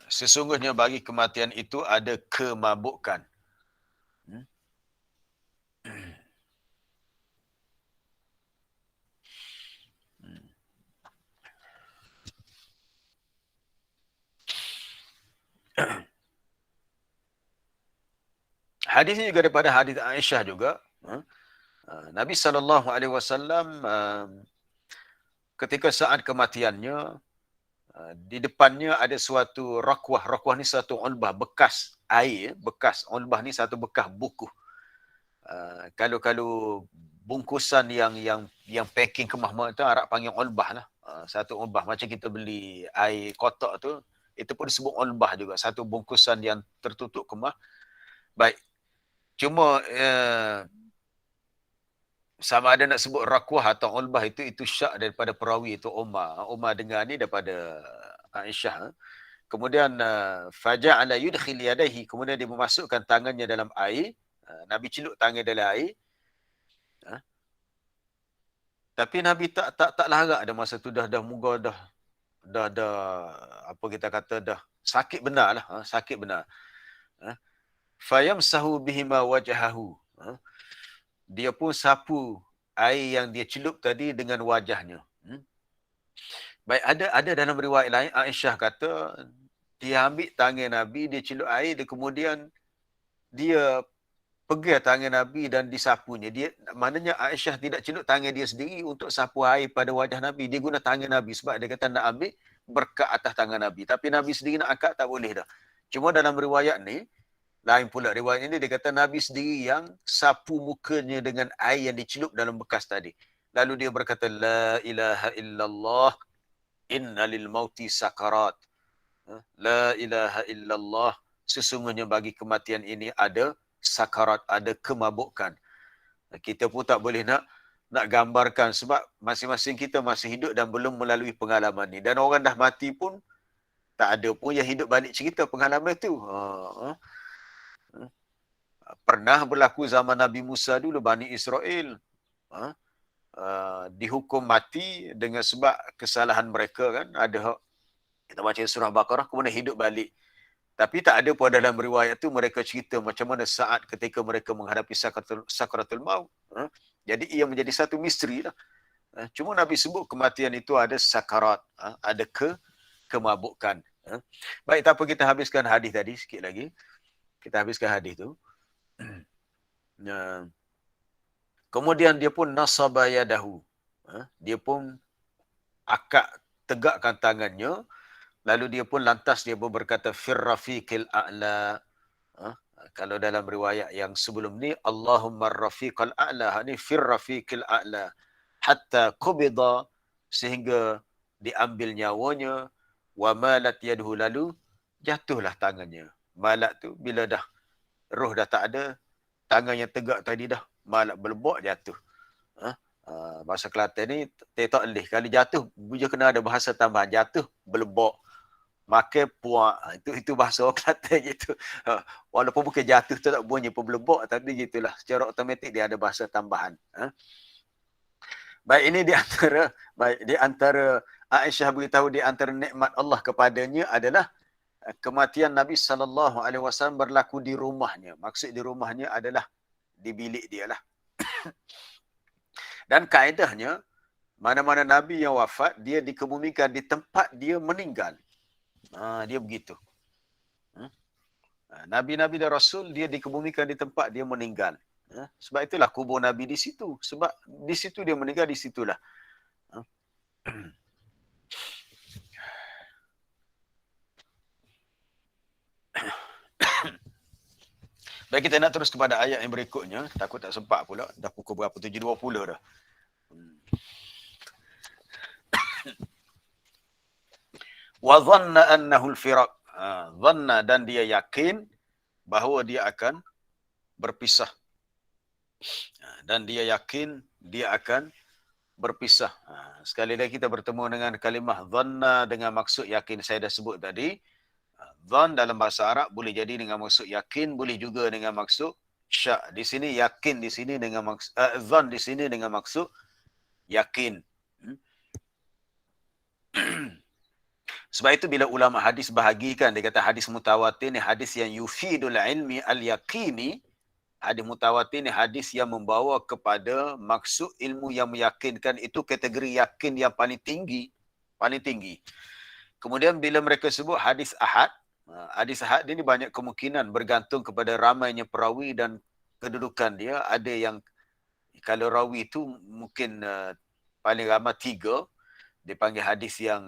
Sesungguhnya bagi kematian itu ada kemabukan. Hadis ini juga daripada hadis Aisyah juga. Nabi SAW ketika saat kematiannya, di depannya ada suatu rakwah. Rakwah ni satu ulbah bekas air, bekas ulbah ni satu bekas buku. Kalau bungkusan yang packing kemah tu Arab panggil ulbah lah. Satu ulbah macam kita beli air kotak tu, itu pun disebut ulbah juga, satu bungkusan yang tertutup kemah. Baik. Cuma sama ada nak sebut rakwah atau ulbah itu syak daripada perawi itu Umar. Umar dengar ni daripada Aisyah. Kemudian faja'ala yudkhil yadayhi, kemudian dia memasukkan tangannya dalam air. Nabi celuk tangan dalam air. Tapi Nabi tak larak dah masa tu, dah muka dah apa kita kata dah sakit benar lah, sakit benar. Fayamsahu bihima wajahahu. Dia pun sapu air yang dia celup tadi dengan wajahnya. Baik, ada dalam riwayat lain Aisyah kata dia ambil tangan Nabi, dia celup air, dia kemudian dia pegang tangan Nabi dan disapunya. Dia maknanya Aisyah tidak celup tangan dia sendiri untuk sapu air pada wajah Nabi. Dia guna tangan Nabi sebab dia kata nak ambil berkat atas tangan Nabi. Tapi Nabi sendiri nak angkat tak boleh dah. Cuma dalam riwayat ni lain pula, riwayat ini dia kata Nabi sendiri yang sapu mukanya dengan air yang dicelup dalam bekas tadi. Lalu dia berkata, La ilaha illallah, inna lil mauti sakarat. La ilaha illallah, sesungguhnya bagi kematian ini ada sakarat, ada kemabukan. Kita pun tak boleh nak gambarkan sebab masing-masing kita masih hidup dan belum melalui pengalaman ni. Dan orang dah mati pun tak ada pun yang hidup balik cerita pengalaman tu. Pernah berlaku zaman Nabi Musa dulu, Bani Israel dihukum mati dengan sebab kesalahan mereka kan. Ada kita baca surah Baqarah, kemudian hidup balik. Tapi tak ada pun dalam riwayat tu mereka cerita macam mana saat ketika mereka menghadapi sakaratul maut. Jadi ia menjadi satu misteri lah. Cuma Nabi sebut kematian itu ada sakarat, ada kemabukan. Baik, tak apa, kita habiskan hadis tadi sikit lagi. Kita habiskan hadis tu. Kemudian dia pun nasaba yadahu. Dia pun akak tegakkan tangannya. Lalu dia pun lantas dia berkata firrafiqil a'la. Kalau dalam riwayat yang sebelum ni Allahumma rafiqal a'la, ni firrafiqil a'la hatta qubida, sehingga diambil nyawanya, wa malat yaduhu, lalu jatuhlah tangannya. Malat tu bila dah roh dah tak ada, tangan yang tegak tadi dah malat berbok jatuh. Bahasa Kelantan ni tak leh, kalau jatuh dia kena ada bahasa tambahan, jatuh berbok, makan puak. Itu bahasa orang Kelantan gitu. Walaupun bukan jatuh tu tak bunyi pun berbok, tapi gitulah, secara automatik dia ada bahasa tambahan. Baik, ini di antara Aisyah beritahu di antara nikmat Allah kepadanya adalah kematian Nabi SAW berlaku di rumahnya. Maksud di rumahnya adalah di bilik dia lah. Dan kaedahnya, mana-mana Nabi yang wafat, dia dikebumikan di tempat dia meninggal. Dia begitu. Nabi-Nabi dan Rasul, dia dikebumikan di tempat dia meninggal. Sebab itulah kubur Nabi di situ. Sebab di situ dia meninggal, di situlah. Baik, kita nak terus kepada ayat yang berikutnya. Takut tak sempat pula. Dah pukul berapa? 7.20 dah. Wa dhanna annahu al-firaq. Dhanna, dan dia yakin bahawa dia akan berpisah. Dan dia yakin dia akan berpisah. Sekali lagi kita bertemu dengan kalimah dhanna dengan maksud yakin. Saya dah sebut tadi. Dhan dalam bahasa Arab boleh jadi dengan maksud yakin, boleh juga dengan maksud syak. Di sini yakin, di sini dengan maksud dhan, di sini dengan maksud yakin. Sebab itu bila ulama hadis bahagikan, dia kata hadis mutawatir ni hadis yang yufidul ilmi al-yaqini. Hadis mutawatir ni hadis yang membawa kepada maksud ilmu yang meyakinkan. Itu kategori yakin yang paling tinggi. Paling tinggi. Kemudian bila mereka sebut hadis ahad ni banyak kemungkinan bergantung kepada ramainya perawi dan kedudukan dia. Ada yang kalau rawi itu mungkin paling ramai 3, dipanggil hadis yang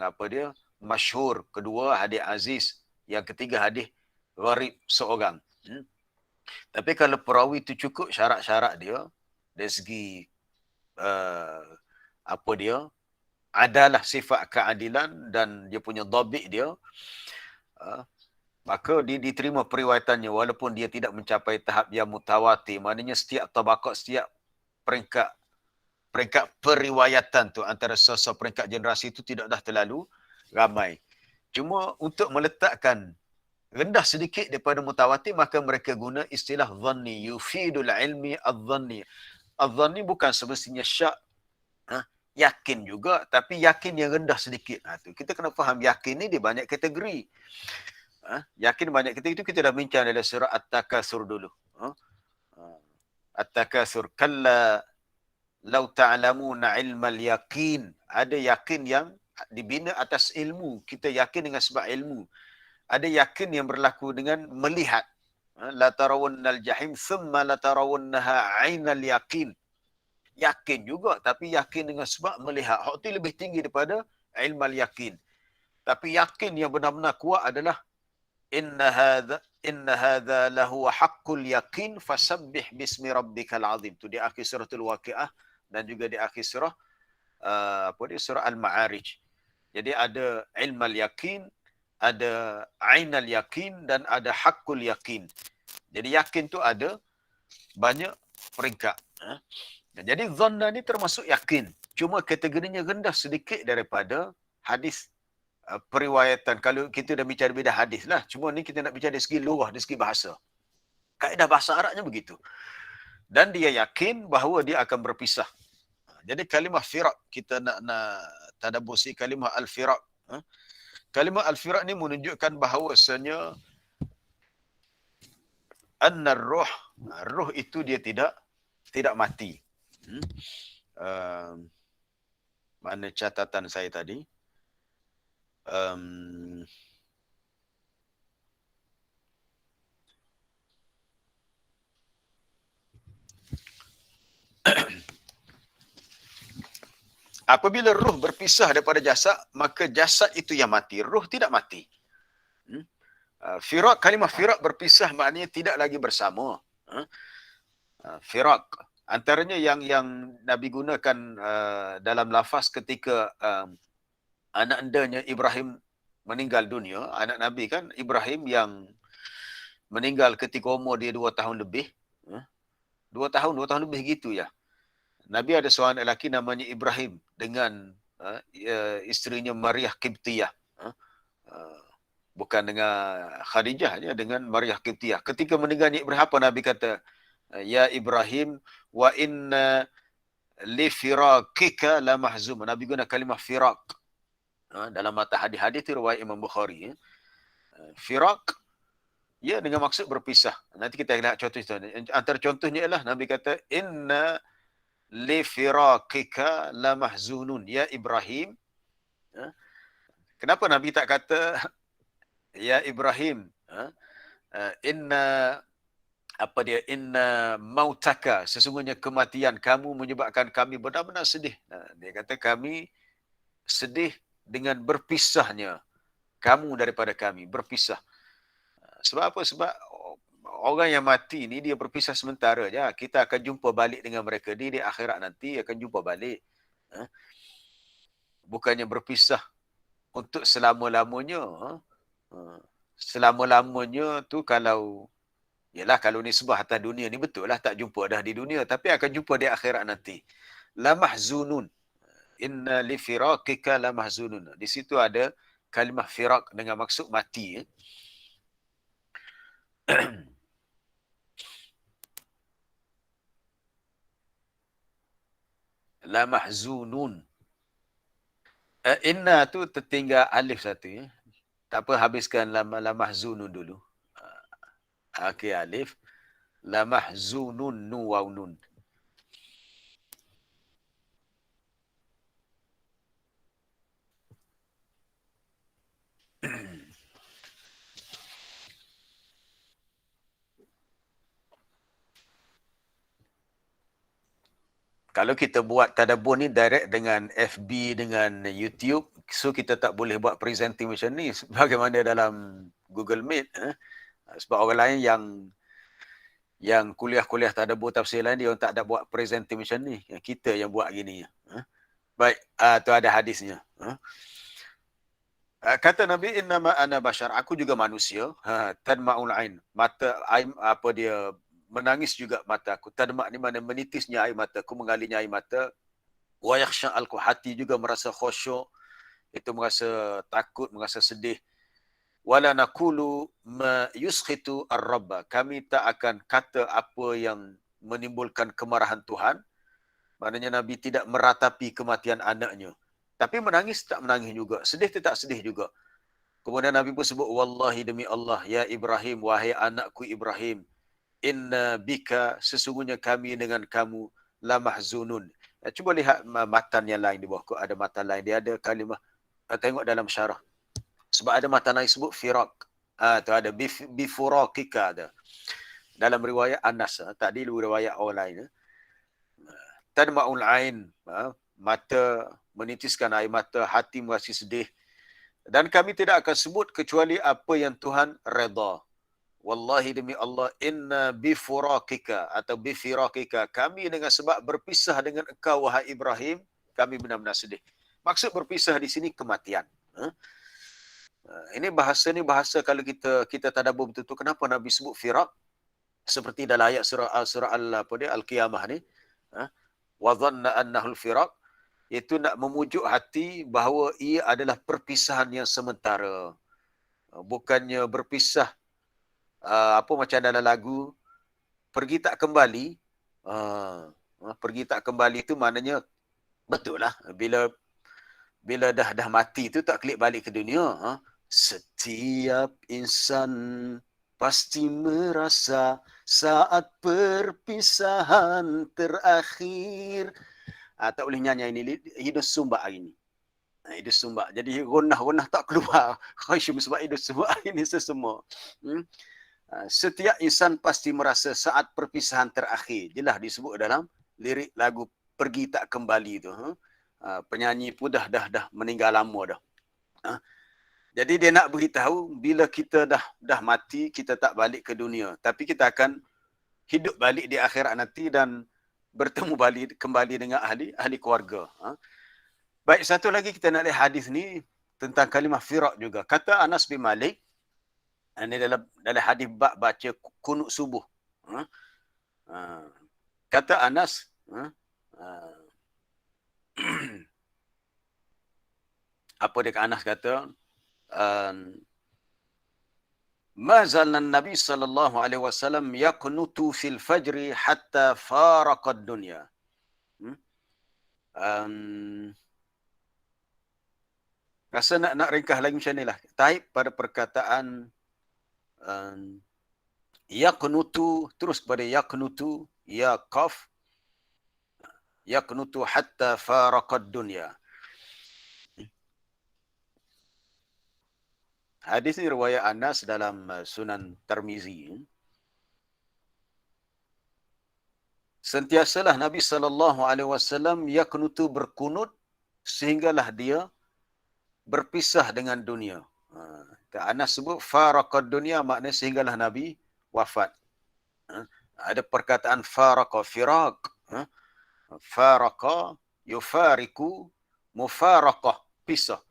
masyhur. Kedua hadis aziz, yang ketiga hadis gharib seorang. Tapi kalau perawi itu cukup syarat-syarat dia dari segi adalah sifat keadilan dan dia punya dhabit dia, maka dia diterima periwayatannya walaupun dia tidak mencapai tahap yang mutawatir. Maknanya setiap tabaqat, setiap peringkat periwayatan tu antara sosok peringkat generasi itu tidak dah terlalu ramai. Cuma untuk meletakkan rendah sedikit daripada mutawatir, maka mereka guna istilah dhanni, yufidul ilmi adh-dhanni. Adh-dhanni bukan semestinya syak, yakin juga, tapi yakin yang rendah sedikit. Tu kita kena faham yakin ni dia banyak kategori. Yakin banyak kategori itu kita dah bincang dalam surah At-Takasur dulu. At-Takasur, kalla law ta'lamuna ilmal yaqin. Ada yakin yang dibina atas ilmu. Kita yakin dengan sebab ilmu. Ada yakin yang berlaku dengan melihat. La tarawunnal jahim thumma la tarawunnaha 'ainal yaqin. Yakin juga, tapi yakin dengan sebab melihat. Hak itu lebih tinggi daripada ilmal yakin. Tapi yakin yang benar-benar kuat adalah inna hadza lahu haqqul yaqin fasabbih bismi rabbikal azim. Tu di akhir suratul Waqiah dan juga di akhir surah surah Al-Ma'arij. Jadi ada ilmal yakin, ada ainal yakin dan ada haqqul yakin. Jadi yakin tu ada banyak peringkat. Jadi dhanna ni termasuk yakin. Cuma kategorinya rendah sedikit daripada hadis periwayatan. Kalau kita dah bicara bidang hadis lah. Cuma ni kita nak bicara dari segi lughah, dari segi bahasa. Kaedah bahasa Arabnya begitu. Dan dia yakin bahawa dia akan berpisah. Jadi kalimah firaq, kita nak tadabusi kalimah al-firaq. Kalimah al-firaq ni menunjukkan bahawasanya anna ruh itu dia tidak mati. Mana catatan saya tadi? Apabila ruh berpisah daripada jasad, maka jasad itu yang mati. Ruh tidak mati. Firaq, kalimah firaq berpisah maknanya tidak lagi bersama. Firaq. Antaranya yang Nabi gunakan dalam lafaz ketika anak endanya Ibrahim meninggal dunia. Anak Nabi kan Ibrahim yang meninggal ketika umur dia 2 tahun lebih. 2 tahun lebih gitu ya. Nabi ada seorang lelaki namanya Ibrahim dengan isterinya Maryah Qibtiyah. Bukan dengan Khadijah, dengan Maryah Qibtiyah. Ketika meninggalnya Ibrahim, apa Nabi kata? Ya Ibrahim, wa inna li firaqika la mahzum. Nabi guna kalimah firaq. Dalam mata hadis-hadis itu riwayat Imam Bukhari. Firaq, ya dengan maksud berpisah. Nanti kita lihat contoh itu. Antara contohnya ialah Nabi kata, inna li firaqika la mahzunun. Ya Ibrahim. Kenapa Nabi tak kata, ya Ibrahim, inna mautaka, sesungguhnya kematian kamu menyebabkan kami benar-benar sedih. Dia kata kami sedih dengan berpisahnya kamu daripada kami, berpisah. Sebab apa? Sebab orang yang mati ni dia berpisah sementara je. Kita akan jumpa balik dengan mereka di akhirat nanti akan jumpa balik. Bukannya berpisah untuk selama-lamanya. Selama-lamanya tu kalau nisbah atas dunia ni betul lah tak jumpa dah di dunia, tapi akan jumpa di akhirat nanti. La mahzunun. Inna li firaqika la mahzunun. Di situ ada kalimah firaq dengan maksud mati. La mahzunun. Inna tu tertinggal alif satu ya. Tak apa, habiskan la mahzunun dulu. Okey, alif. La mahzunun nu waw nun. Kalau kita buat tadabbur ni direct dengan FB, dengan YouTube, so kita tak boleh buat presenting macam ni bagaimana dalam Google Meet. Sebab orang lain yang kuliah-kuliah tadabbur tafsir lain, dia orang tak ada buat presenting macam ni. Kita yang buat gini. Baik, tu ada hadisnya. Kata Nabi, innama ana bashar, aku juga manusia. Tadma'ul ain, mata ain, apa dia, menangis juga mata aku. Tadma' ni mana menitisnya air mata aku, mengalirnya air mata. Wa yakhsha'alku, hati juga merasa khusyuk, itu merasa takut, merasa sedih. Wala naqulu ma yuskhitu ar-rabb, kami tak akan kata apa yang menimbulkan kemarahan Tuhan. Maknanya Nabi tidak meratapi kematian anaknya. Tapi menangis tak menangis juga, sedih tak sedih juga. Kemudian Nabi pun sebut, wallahi demi Allah, ya Ibrahim, wahai anakku Ibrahim, inna bika, sesungguhnya kami dengan kamu, la mahzunun. Cuba lihat matan yang lain di bawah. Ada matan lain, dia ada kalimah, tengok dalam syarah. Sebab ada matan lain sebut firak. Tu ada bifurakika ada. Dalam riwayat Anas, tadi riwayat orang lain. Tadma'ul ain, mata menitiskan air mata, hati merasa sedih. Dan kami tidak akan sebut kecuali apa yang Tuhan redha. Wallahi demi Allah, inna bifurakika atau bifirakika, kami dengan sebab berpisah dengan engkau wahai Ibrahim, kami benar-benar sedih. Maksud berpisah di sini kematian. Ini bahasa kalau kita tadabbur betul-betul, kenapa Nabi sebut firak? Seperti dalam ayat surah Al-Qiyamah ni, wa dhanna annahu al-firaq, itu nak memujuk hati bahawa ia adalah perpisahan yang sementara. Bukannya berpisah macam dalam lagu pergi tak kembali. Pergi tak kembali itu maknanya betul lah, bila dah mati tu tak klik balik ke dunia. Setiap insan pasti merasa saat perpisahan terakhir. Tak boleh nyanyi ini, hidup sumbak hari ni. Hidup sumbak. Jadi gonah tak keluar. Khasyum sebab hidup sumbak hari ni sesemua. Setiap insan pasti merasa saat perpisahan terakhir. Jelas disebut dalam lirik lagu Pergi Tak Kembali tu. Penyanyi pun dah meninggal lama dah. Jadi dia nak beritahu bila kita dah mati, kita tak balik ke dunia. Tapi kita akan hidup balik di akhirat nanti dan bertemu kembali dengan ahli keluarga. Baik, satu lagi kita nak lihat hadis ni tentang kalimah firak juga. Kata Anas bin Malik, ini dalam hadis bab baca kunut subuh. Kata Anas, apa dia Anas kata, ma zalna Nabi sallallahu alaihi wasallam yaqnutu fil fajri hatta faraqad dunya. Rasa nak ringkas lagi macam inilah. Taib pada perkataan yaqnutu terus kepada yaqnutu, ya qaf, yaqnutu hatta faraqad dunya. Hadis ini riwayat Anas dalam Sunan Tirmizi. Sentiasalah Nabi SAW yaqnutu berkunut sehinggalah dia berpisah dengan dunia. Anas sebut faraqad dunia, maknanya sehinggalah Nabi wafat. Ada perkataan faraqa, firaq. Faraqa, yufariku, mufaraqah, pisah.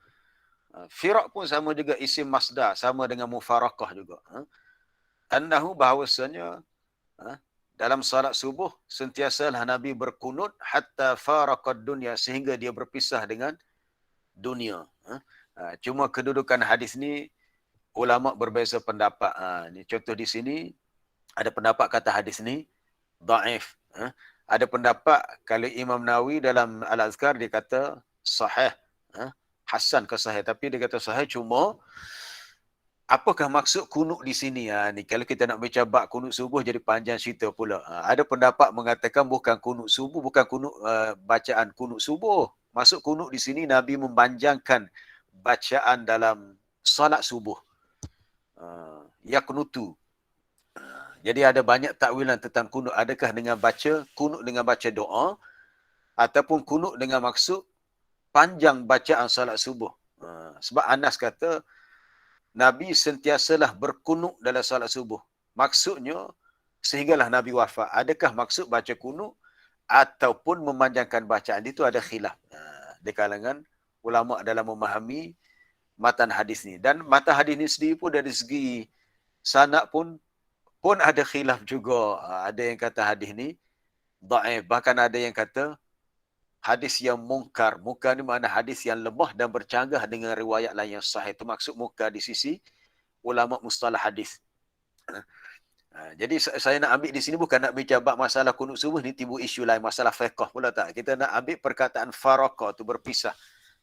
Firaq pun sama juga isim masdar, sama dengan mufaraqah juga. Annahu, bahawasanya dalam salat subuh sentiasalah Nabi berkunut hatta faraqad dunya, sehingga dia berpisah dengan dunia. Cuma kedudukan hadis ni ulama berbeza pendapat. Ni contoh di sini ada pendapat kata hadis ni dhaif. Ada pendapat kalau Imam Nawawi dalam Al-Azkar dia kata sahih, hasan ke sahih, tapi dia kata sahih cuma apakah maksud kunut di sini? Ni kalau kita nak baca bab kunut subuh jadi panjang cerita pula. Ada pendapat mengatakan bukan kunut subuh, bukan kunut bacaan kunut subuh. Maksud kunut di sini Nabi mempanjangkan bacaan dalam solat subuh. Yaqnutu. Jadi ada banyak takwilan tentang kunut. Adakah dengan baca kunut dengan baca doa ataupun kunut dengan maksud panjang bacaan solat subuh. Sebab Anas kata Nabi sentiasalah berkunut dalam solat subuh. Maksudnya, sehinggalah Nabi wafat. Adakah maksud baca kunut ataupun memanjangkan bacaan? Itu ada khilaf di kalangan ulama dalam memahami matan hadis ni. Dan matan hadis ni sendiri pun dari segi sanad pun ada khilaf juga. Ada yang kata hadis ni dhaif. Bahkan ada yang kata hadis yang mungkar. Mungkar ni makna hadis yang lemah dan bercanggah dengan riwayat lain yang sahih. Itu maksud mungkar di sisi ulama mustalah hadis. Jadi saya nak ambil di sini bukan nak bincang bab masalah kunut subuh ni timbul isu lain, masalah fiqh pula tak. Kita nak ambil perkataan faraqah tu berpisah.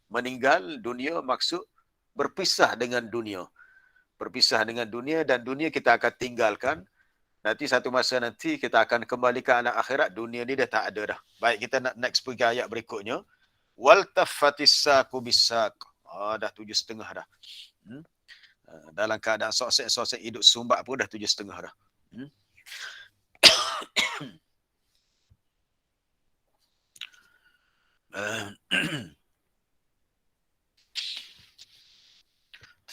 Meninggal dunia maksud berpisah dengan dunia. Berpisah dengan dunia dan dunia kita akan tinggalkan. Nanti satu masa nanti kita akan kembali ke alam akhirat. Dunia ni dah tak ada dah. Baik, kita nak next pergi ayat berikutnya. Wal taffatis saqu bisaq. Dah 7.5 dah. Dalam keadaan sosek hidup sumbat pun dah 7.5 dah.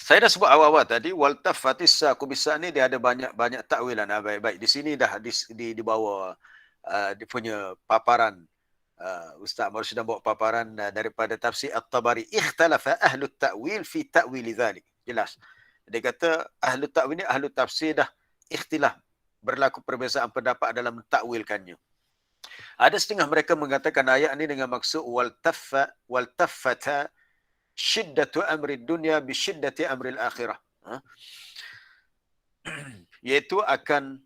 Saya dah sebut awal-awal tadi, wal taffatis saqu bisaq ni dia ada banyak takwilan. Baik-baik. Di sini dah di bawah dia punya paparan. Ustaz baru sudah bawa paparan daripada tafsir At-Tabari. Ikhtalafa ahlu ta'wil fi ta'wili dhalik. Jelas. Dia kata ahlu ta'wil ni, ahlu tafsir dah ikhtilaf. Berlaku perbezaan pendapat dalam takwilkannya. Ada setengah mereka mengatakan ayat ni dengan maksud wal taffata syiddatu amri dunia bi syiddati amri akhirah. Iaitu akan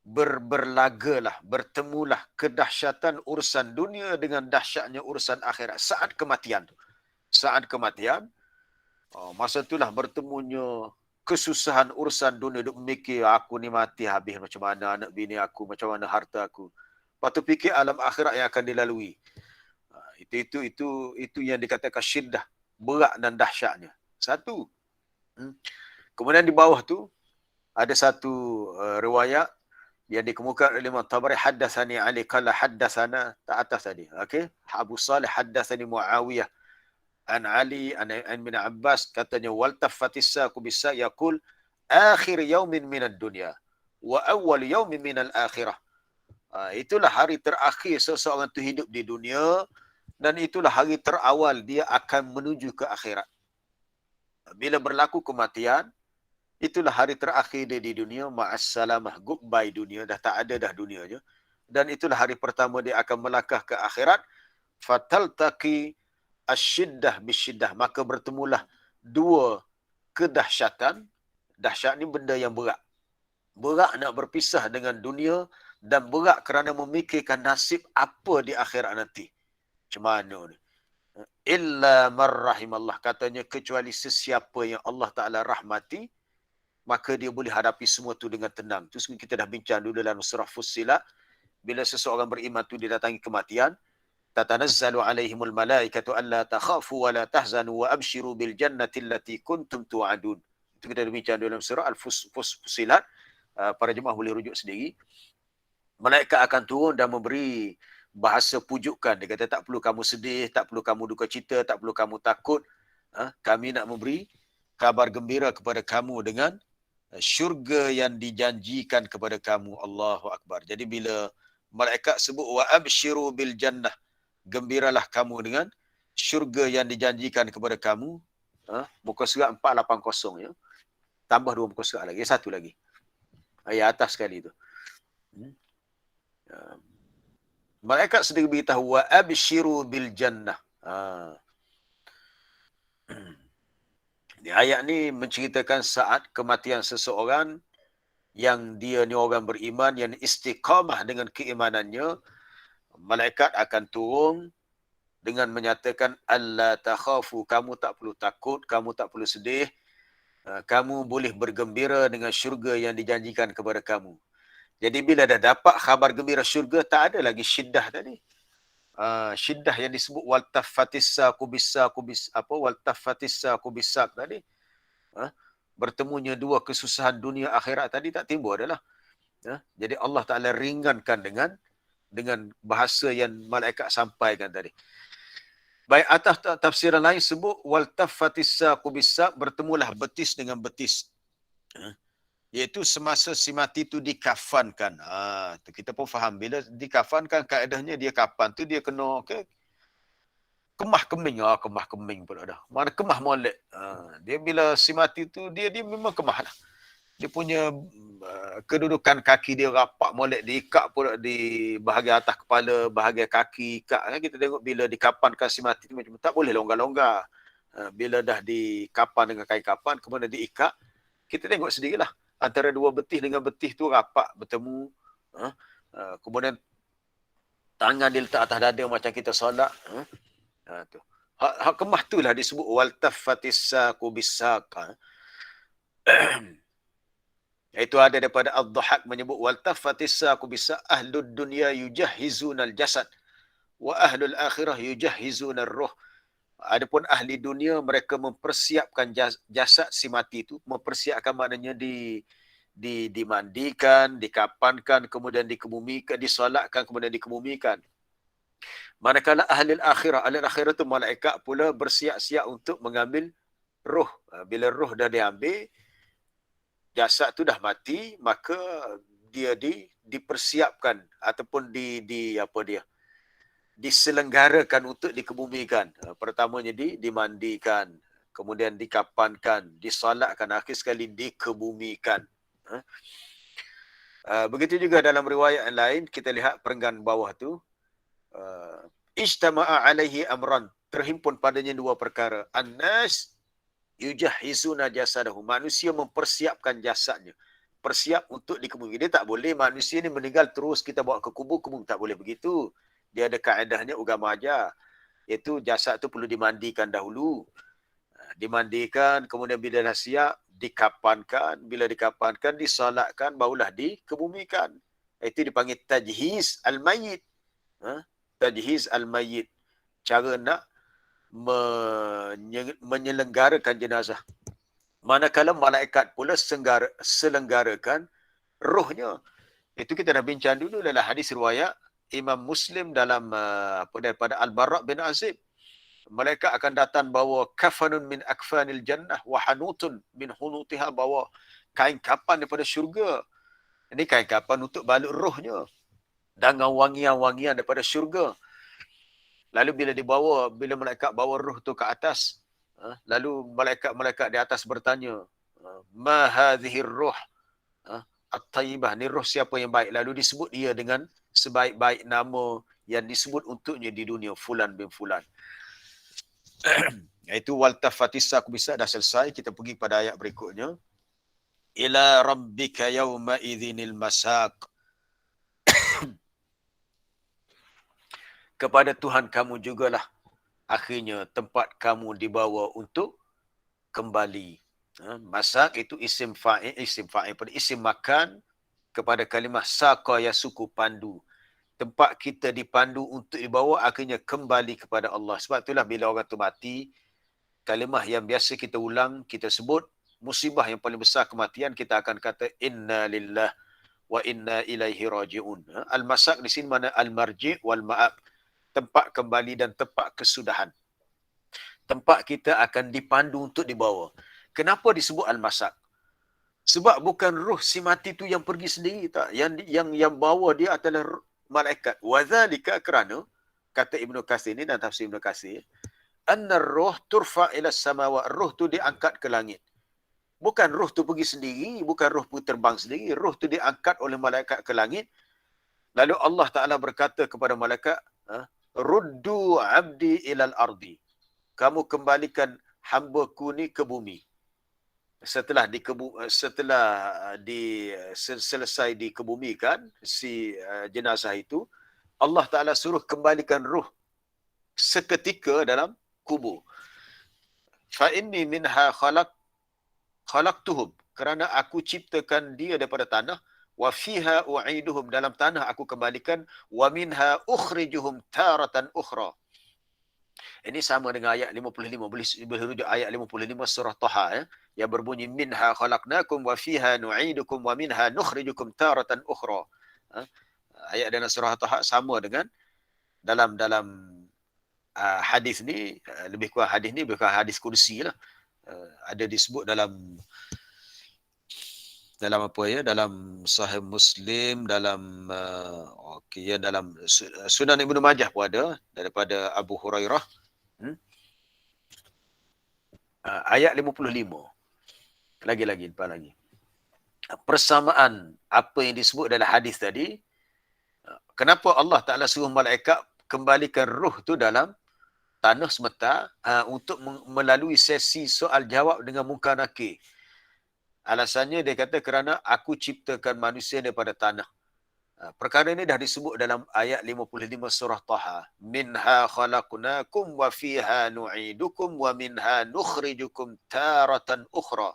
berlagalah, bertemulah kedahsyatan urusan dunia dengan dahsyatnya urusan akhirat saat kematian. Saat kematian, masa itulah bertemunya kesusahan urusan dunia. Duk mikir aku ni mati habis macam mana anak bini aku, macam mana harta aku. Lepas tu fikir alam akhirat yang akan dilalui. Itu yang dikatakan syiddah, berat dan dahsyatnya. Satu. Kemudian di bawah tu ada satu riwayat yang dikemukakan oleh Imam Tabari, haddatsani Ali qala haddatsana, tak atas tadi. Okey, Abu Salih haddatsani Muawiyah an Ali an bin Abbas, katanya wal taffatis saqu bisaq yaqul akhir yaumin minad dunya wa awwal yaumin minal akhirah. Itulah hari terakhir seseorang itu hidup di dunia dan itulah hari terawal dia akan menuju ke akhirat. Bila berlaku kematian, itulah hari terakhir dia di dunia, ma'assalamah, goodbye dunia, dah tak ada dah dunianya. Dan itulah hari pertama dia akan melangkah ke akhirat. Fataltaqi asyiddah bisyiddah, maka bertemulah dua kedahsyatan. Dahsyat ni benda yang berat. Berat nak berpisah dengan dunia dan berat kerana memikirkan nasib apa di akhirat nanti. Macam mana ni? Illa marrahimallah, katanya kecuali sesiapa yang Allah Ta'ala rahmati, maka dia boleh hadapi semua tu dengan tenang. Tu kita dah bincang dulu dalam surah Fussilat. Bila seseorang beriman tu didatangi kematian, tatanazzalu alaihimul malaikatu alla takhafu wa la tahzanu wa abshiru bil jannati allati kuntum tu'adun. Itu kita dah bincang dalam surah Al-Fussilat. Para jemaah boleh rujuk sendiri. Malaikat akan turun dan memberi bahasa pujukan. Dia kata tak perlu kamu sedih, tak perlu kamu duka cita, tak perlu kamu takut. Kami nak memberi kabar gembira kepada kamu dengan syurga yang dijanjikan kepada kamu. Allahu Akbar. Jadi bila malaikat sebut wa abshiru bil jannah, gembiralah kamu dengan syurga yang dijanjikan kepada kamu. Muka surat 480 ya. Tambah 2 muka surat lagi, satu lagi. Ayat atas sekali tu. Malaikat sedang beritahu wa abshiru bil jannah. Di ayat ni menceritakan saat kematian seseorang yang dia ni orang beriman yang istiqamah dengan keimanannya, malaikat akan turun dengan menyatakan alla takhafu, kamu tak perlu takut, kamu tak perlu sedih, kamu boleh bergembira dengan syurga yang dijanjikan kepada kamu. Jadi bila dah dapat khabar gembira syurga, tak ada lagi syiddah tadi. Syiddah yang disebut waltafatissa kubisa tadi. Bertemunya dua kesusahan dunia akhirat tadi tak timbul adalah. Jadi Allah Ta'ala ringankan dengan bahasa yang malaikat sampaikan tadi. Baik, atas tafsiran lain sebut waltafatissa kubisa, bertemulah betis dengan betis. Iaitu semasa si mati tu dikafankan. Kita pun faham bila dikafankan kaedahnya dia kapan tu dia kena kemah keming. Kemah keming pula dah. Mana kemah molek. Dia bila si mati tu dia memang kemah dah. Dia punya kedudukan kaki dia rapat molek, diikat pula di bahagian atas kepala, bahagian kaki ikat. Kita tengok bila dikapankan si mati tu macam tak boleh longgar-longgar. Bila dah dikapan dengan kain kapan kemudian diikat, kita tengok sendirilah antara dua betih dengan betih tu rapat bertemu. Kemudian tangan dia letak atas dada macam kita solat. Tu. Hak kemah tu lah disebut waltafatissa kubisaka. Itu ada daripada Ad-Dhahak menyebut waltafatissa kubisa ahlud dunya yujahhizunal jasad wa ahlul akhirah yujahhizunal ruh. Adapun ahli dunia mereka mempersiapkan jasad si mati itu, mempersiapkan maknanya dimandikan, dikapankan, kemudian dikebumikan, disolatkan, kemudian dikebumikan. Manakala ahli akhirah itu malaikat pula bersiap-siap untuk mengambil roh. Bila roh dah diambil, jasad tu dah mati, maka dia dipersiapkan ataupun diselenggarakan untuk dikebumikan. Pertamanya dimandikan, kemudian dikapankan, disolatkan, akhir sekali dikebumikan. Begitu juga dalam riwayat yang lain, kita lihat perenggan bawah tu, ijtama'a alaihi amran, terhimpun padanya dua perkara. An-nas yujahhizuna jasadahu, manusia mempersiapkan jasadnya, persiap untuk dikebumi. Dia tak boleh manusia ni meninggal terus kita bawa ke kubur, tak boleh begitu. Dia ada kaedahnya agama ajar, iaitu jasad tu perlu dimandikan dahulu. Dimandikan, kemudian bila dah siap dikapankan, bila dikapankan disolatkan, barulah dikebumikan. Itu dipanggil tajhiz al-mayyit. Tajhiz al-mayyit, cara nak menyelenggarakan jenazah. Manakala malaikat pula selenggarakan rohnya. Itu kita dah bincang dulu dalam hadis riwayat Imam Muslim dalam daripada Al-Bara' bin Azib. Malaikat akan datang bawa kafanun min akfanil jannah wa hanutun min hunutiha, bawa kain kapan daripada syurga. Ini kain kapan untuk balut rohnya dengan wangian-wangian daripada syurga. Lalu bila malaikat bawa roh tu ke atas, lalu malaikat di atas bertanya, ma hadhihi ruh at-tayyibah, ni roh siapa yang baik? Lalu disebut dia dengan sebaik-baik nama yang disebut untuknya di dunia, fulan bin fulan. Iaitu waltafatissa kubisa dah selesai. Kita pergi pada ayat berikutnya. Ila rabbika yawma idzinil masaq. Kepada Tuhan kamu jugalah akhirnya tempat kamu dibawa untuk kembali. Masak itu isim fa'il pada isim makan kepada kalimah saqa yasuku, pandu. Tempat kita dipandu untuk dibawa akhirnya kembali kepada Allah. Sebab itulah bila orang tu mati, kalimah yang biasa kita ulang, kita sebut musibah yang paling besar kematian, kita akan kata inna lillah wa inna ilaihi raji'un. Al-masak di sini mana al-marji' wal ma'ab, tempat kembali dan tempat kesudahan. Tempat kita akan dipandu untuk dibawa. Kenapa disebut al-masak? Sebab bukan roh si mati tu yang pergi sendiri, tak. Yang bawa dia adalah malaikat. Wadzalika, kerana kata Ibnu Katsir ni dan tafsir Ibnu Katsir, anna roh turfa ila samawa, roh tu diangkat ke langit. Bukan roh tu pergi sendiri, bukan roh tu terbang sendiri, roh tu diangkat oleh malaikat ke langit. Lalu Allah Ta'ala berkata kepada malaikat, ruddu abdi ilal ardi, kamu kembalikan hamba-ku ni ke bumi. Setelah selesai dikebumikan si jenazah itu, Allah Ta'ala suruh kembalikan ruh seketika dalam kubur. Fa inni minha khalaqtuhum, kerana aku ciptakan dia daripada tanah, wa fiha u'iduhum, dalam tanah aku kembalikan, wa minha ukhrijuhum taratan ukhra. Ini sama dengan ayat 55, boleh rujuk ayat 55 surah Taha yang berbunyi minha khalaqnakum wa fiha nu'idukum wa minha nukhrijukum taratan ukhra. Ayat dalam surah Taha sama dengan dalam hadis ni, lebih kurang hadis ni bukan hadis kursi lah. Ada disebut dalam apa ya, dalam Sahih Muslim, dalam dalam Sunan Ibnu Majah pun ada daripada Abu Hurairah. Ayat 55. Lagi depan lagi. Persamaan apa yang disebut dalam hadis tadi. Kenapa Allah Ta'ala suruh malaikat kembalikan ruh tu dalam tanah semata untuk melalui sesi soal jawab dengan munkar nakir. Alasannya dia kata kerana aku ciptakan manusia daripada tanah. Perkara ini dah disebut dalam ayat 55 surah Taha. Minha khalaqnakum wa fiha nu'idukum wa minha nukhrijukum taratan ukhra.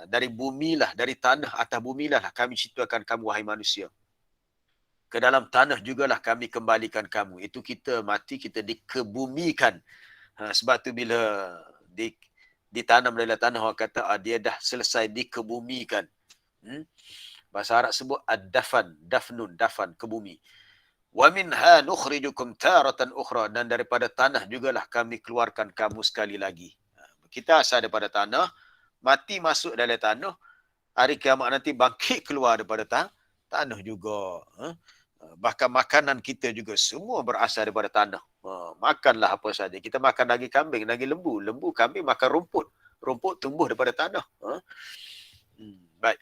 Dari bumilah, dari tanah atas bumilah kami ciptakan kamu, wahai manusia. Ke dalam tanah jugalah kami kembalikan kamu. Itu kita mati, kita dikebumikan. Sebab tu bila ditanam dalam tanah, orang kata dia dah selesai dikebumikan. Bahasa Arab sebut ad-dafan, dafan, ke bumi. Wa minha nukhrijukum taratan ukhra, dan daripada tanah jugalah kami keluarkan kamu sekali lagi. Kita asal daripada tanah, mati masuk dalam tanah, hari kiamat nanti bangkit keluar daripada tanah juga. Bahkan makanan kita juga semua berasal daripada tanah. Makanlah apa saja. Kita makan daging kambing, daging lembu. Lembu, kambing makan rumput. Rumput tumbuh daripada tanah. Baik.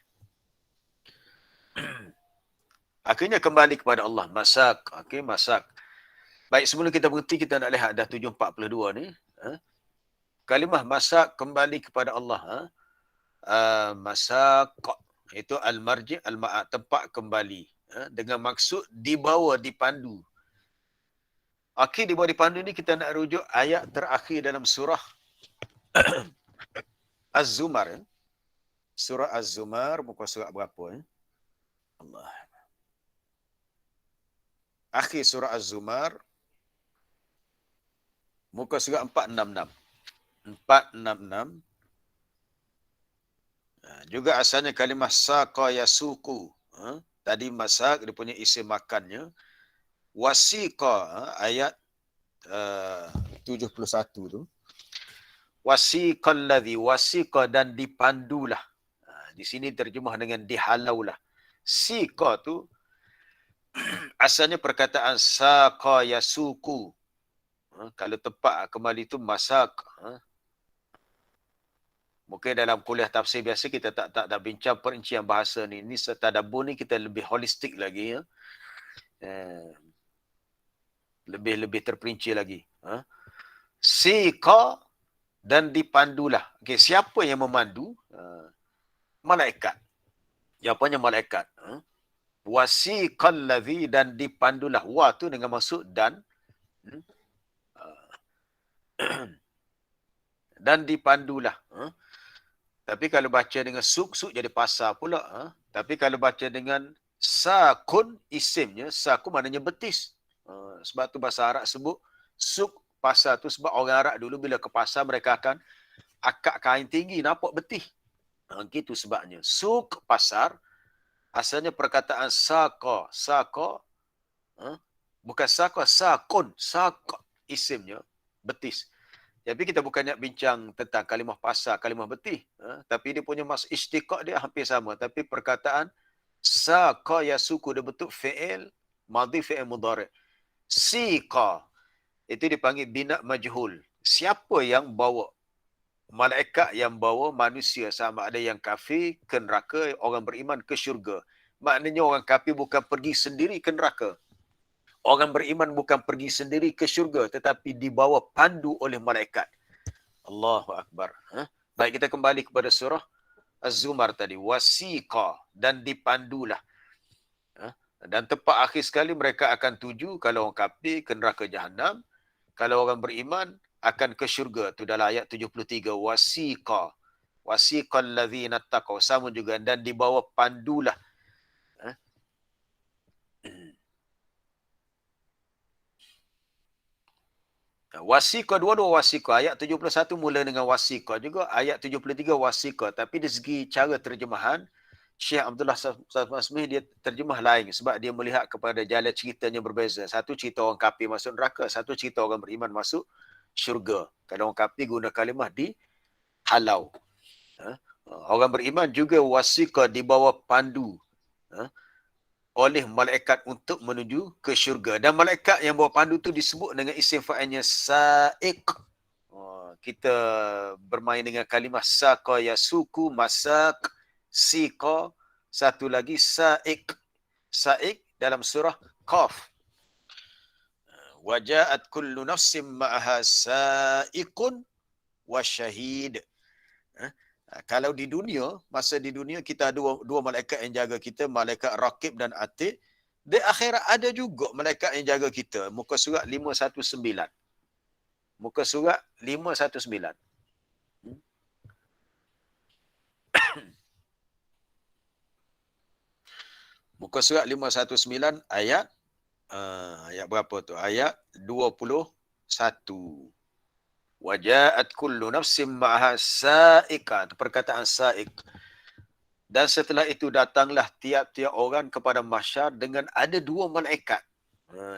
Akhirnya kembali kepada Allah. Masak. Masak. Baik, sebelum kita berhenti, kita nak lihat dah 7.42 ni. Kalimah masak kembali kepada Allah. Masak. Itu al-marji' al-ma'at, tempat kembali. Dengan maksud dibawa, dipandu. Dibawa dipandu ni kita nak rujuk ayat terakhir dalam surah Az-Zumar. Surah Az-Zumar, muka surat berapa? Allah. Akhir surah Az-Zumar, muka surat 466. 466. Juga asalnya kalimah saqa yasuku. Tadi masak, dia punya isim makannya. Wasiqa, ayat 71 tu. Wasiqal ladzi, wasiqa, dan dipandulah. Di sini terjemah dengan dihalaulah. Siqa tu asalnya perkataan saqa yasuku. Kalau tepat kembali tu masak. Mungkin dalam kuliah tafsir biasa kita tak bincang perincian bahasa ni. Ini tadabbur ni kita lebih holistik lagi. Lebih terperinci lagi. Siqa dan dipandulah. Siapa yang memandu? Malaikat. Jawapannya malaikat. Wasiqal ladzi, dan dipandulah. Wa tu dengan maksud dan. Dan dipandulah. Tapi kalau baca dengan suk jadi pasar pula. Tapi kalau baca dengan sakun, isimnya, sakun maknanya betis. Sebab tu bahasa Arab sebut suk, pasar tu, sebab orang Arab dulu bila ke pasar mereka akan akak kain tinggi, nampak betih. Gitu sebabnya. Suk, pasar, asalnya perkataan saqa. Saqa, bukan saqa, sakun. Saqa, isimnya, betis. Tapi kita bukan nak bincang tentang kalimah pasar, kalimah betih. Tapi dia punya maksud istiqaq dia hampir sama. Tapi perkataan saqa yasuku dia bentuk fi'il madhi, fi'il mudhari'. Siqa, itu dipanggil bina majhul. Siapa yang bawa? Malaikat yang bawa manusia, sama ada yang kafir ke neraka, orang beriman ke syurga. Maknanya orang kafir bukan pergi sendiri ke neraka. Orang beriman bukan pergi sendiri ke syurga, tetapi dibawa pandu oleh malaikat. Allahu Akbar. Baik, kita kembali kepada surah Az-Zumar tadi. Wasiqa, dan dipandulah. Dan tempat akhir sekali mereka akan tuju, kalau orang kafir ke neraka Jahannam, kalau orang beriman akan ke syurga. Tu dalam ayat 73, wasiqa. Wasiqal ladzina taqaw, sama juga, dan di bawah pandulah. Wasiqa, dua-dua wasiqa. Ayat 71 mula dengan wasiqa juga, ayat 73 wasiqa. Tapi dari segi cara terjemahan, Syekh Abdullah Safasmi dia terjemah lain sebab dia melihat kepada jalan ceritanya berbeza. Satu cerita orang kafir masuk neraka, satu cerita orang beriman masuk syurga. Kalau orang kafir guna kalimah di halau. Orang beriman juga wasiqa, di bawah pandu oleh malaikat untuk menuju ke syurga. Dan malaikat yang bawa pandu tu disebut dengan isim fa'ilnya sa'iq. Kita bermain dengan kalimah saqa yasuku, masak, siqa, satu lagi sa'iq. Sa'iq dalam surah Qaf. Waja'at kullu nafsim ma'aha sa'iqun wa syahid. Kalau di dunia, masa di dunia kita ada dua malaikat yang jaga kita, malaikat Raqib dan Atid. Di akhirat ada juga malaikat yang jaga kita. Muka surat 519. Muka surat 519. Muka surat 519 ayat berapa tu? Ayat 21. Waja'at kullu nafsim ma'aha sa'iqan. Perkataan sa'iq. Dan setelah itu datanglah tiap-tiap orang kepada mahsyar dengan ada dua malaikat.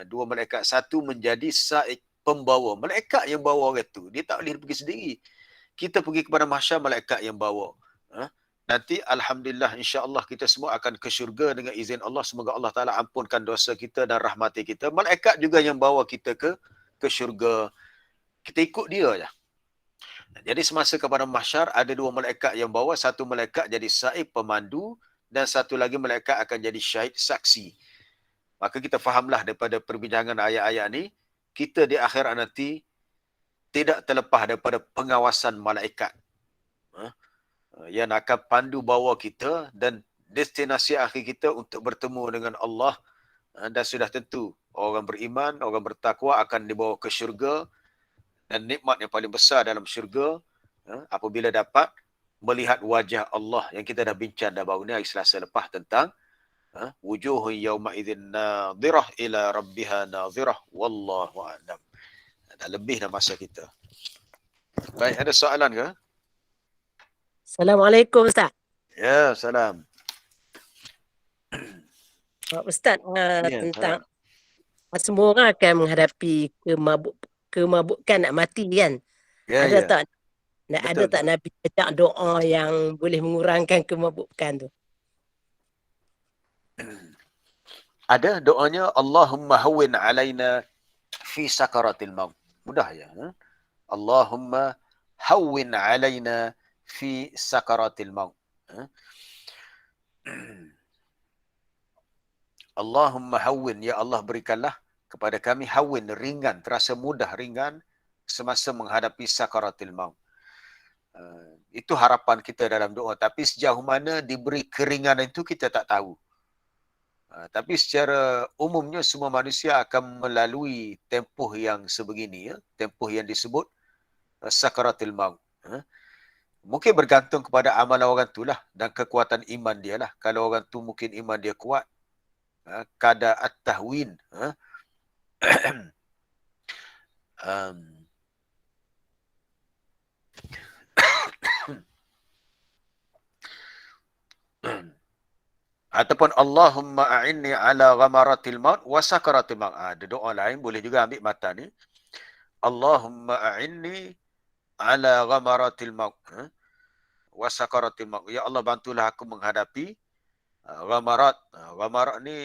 Dua malaikat. Satu menjadi sa'iq, pembawa. Malaikat yang bawa orang tu. Dia tak boleh pergi sendiri. Kita pergi kepada mahsyar, malaikat yang bawa. Nanti Alhamdulillah insya-Allah kita semua akan ke syurga dengan izin Allah. Semoga Allah Ta'ala ampunkan dosa kita dan rahmati kita. Malaikat juga yang bawa kita ke syurga. Kita ikut dia je. Jadi semasa kepada mahsyar ada dua malaikat yang bawa, satu malaikat jadi saib, pemandu, dan satu lagi malaikat akan jadi syahid, saksi. Maka kita fahamlah daripada perbincangan ayat-ayat ni, kita di akhirat nanti tidak terlepas daripada pengawasan malaikat. Yang akan pandu bawa kita dan destinasi akhir kita untuk bertemu dengan Allah. Dan sudah tentu orang beriman, orang bertakwa akan dibawa ke syurga. Dan nikmat yang paling besar dalam syurga apabila dapat melihat wajah Allah yang kita dah bincang dah baru ni hari Selasa lepas tentang wujuhun yawma idzin nadhirah ila rabbiha nadhirah wallahu a'lam. Dah lebih dah masa kita. Baik, ada soalan ke? Assalamualaikum Ustaz. Ya, salam. Ustaz, Ya, tentang semua orang akan menghadapi kemabukan nak mati kan? Ya, Ada ya. tak Betul, ada tak Nabi ajak doa yang boleh mengurangkan kemabukan tu? Ada doanya, Allahumma hawwin alaina fi sakaratil maut. Mudah ya. Allahumma hawwin alaina fi sakaratil maut. Allahumma hawwin, ya Allah berikanlah kepada kami hawwin, ringan, terasa mudah, ringan semasa menghadapi sakaratil maut. Itu harapan kita dalam doa. Tapi sejauh mana diberi keringanan itu kita tak tahu. Tapi secara umumnya semua manusia akan melalui tempoh yang sebegini, ya, tempoh yang disebut sakaratil maut. Mungkin bergantung kepada amalan orang tu lah dan kekuatan iman dia lah. Kalau orang tu mungkin iman dia kuat, kada at-tahwin, ataupun Allahumma a'inni ala ghamaratil maut wa sakaratil maut. Ada doa lain boleh juga ambil mata ni. Allahumma a'inni ala ghamaratil maut wa sakaratil maut. Ya Allah, bantulah aku menghadapi ghamarat. Ghamarat ni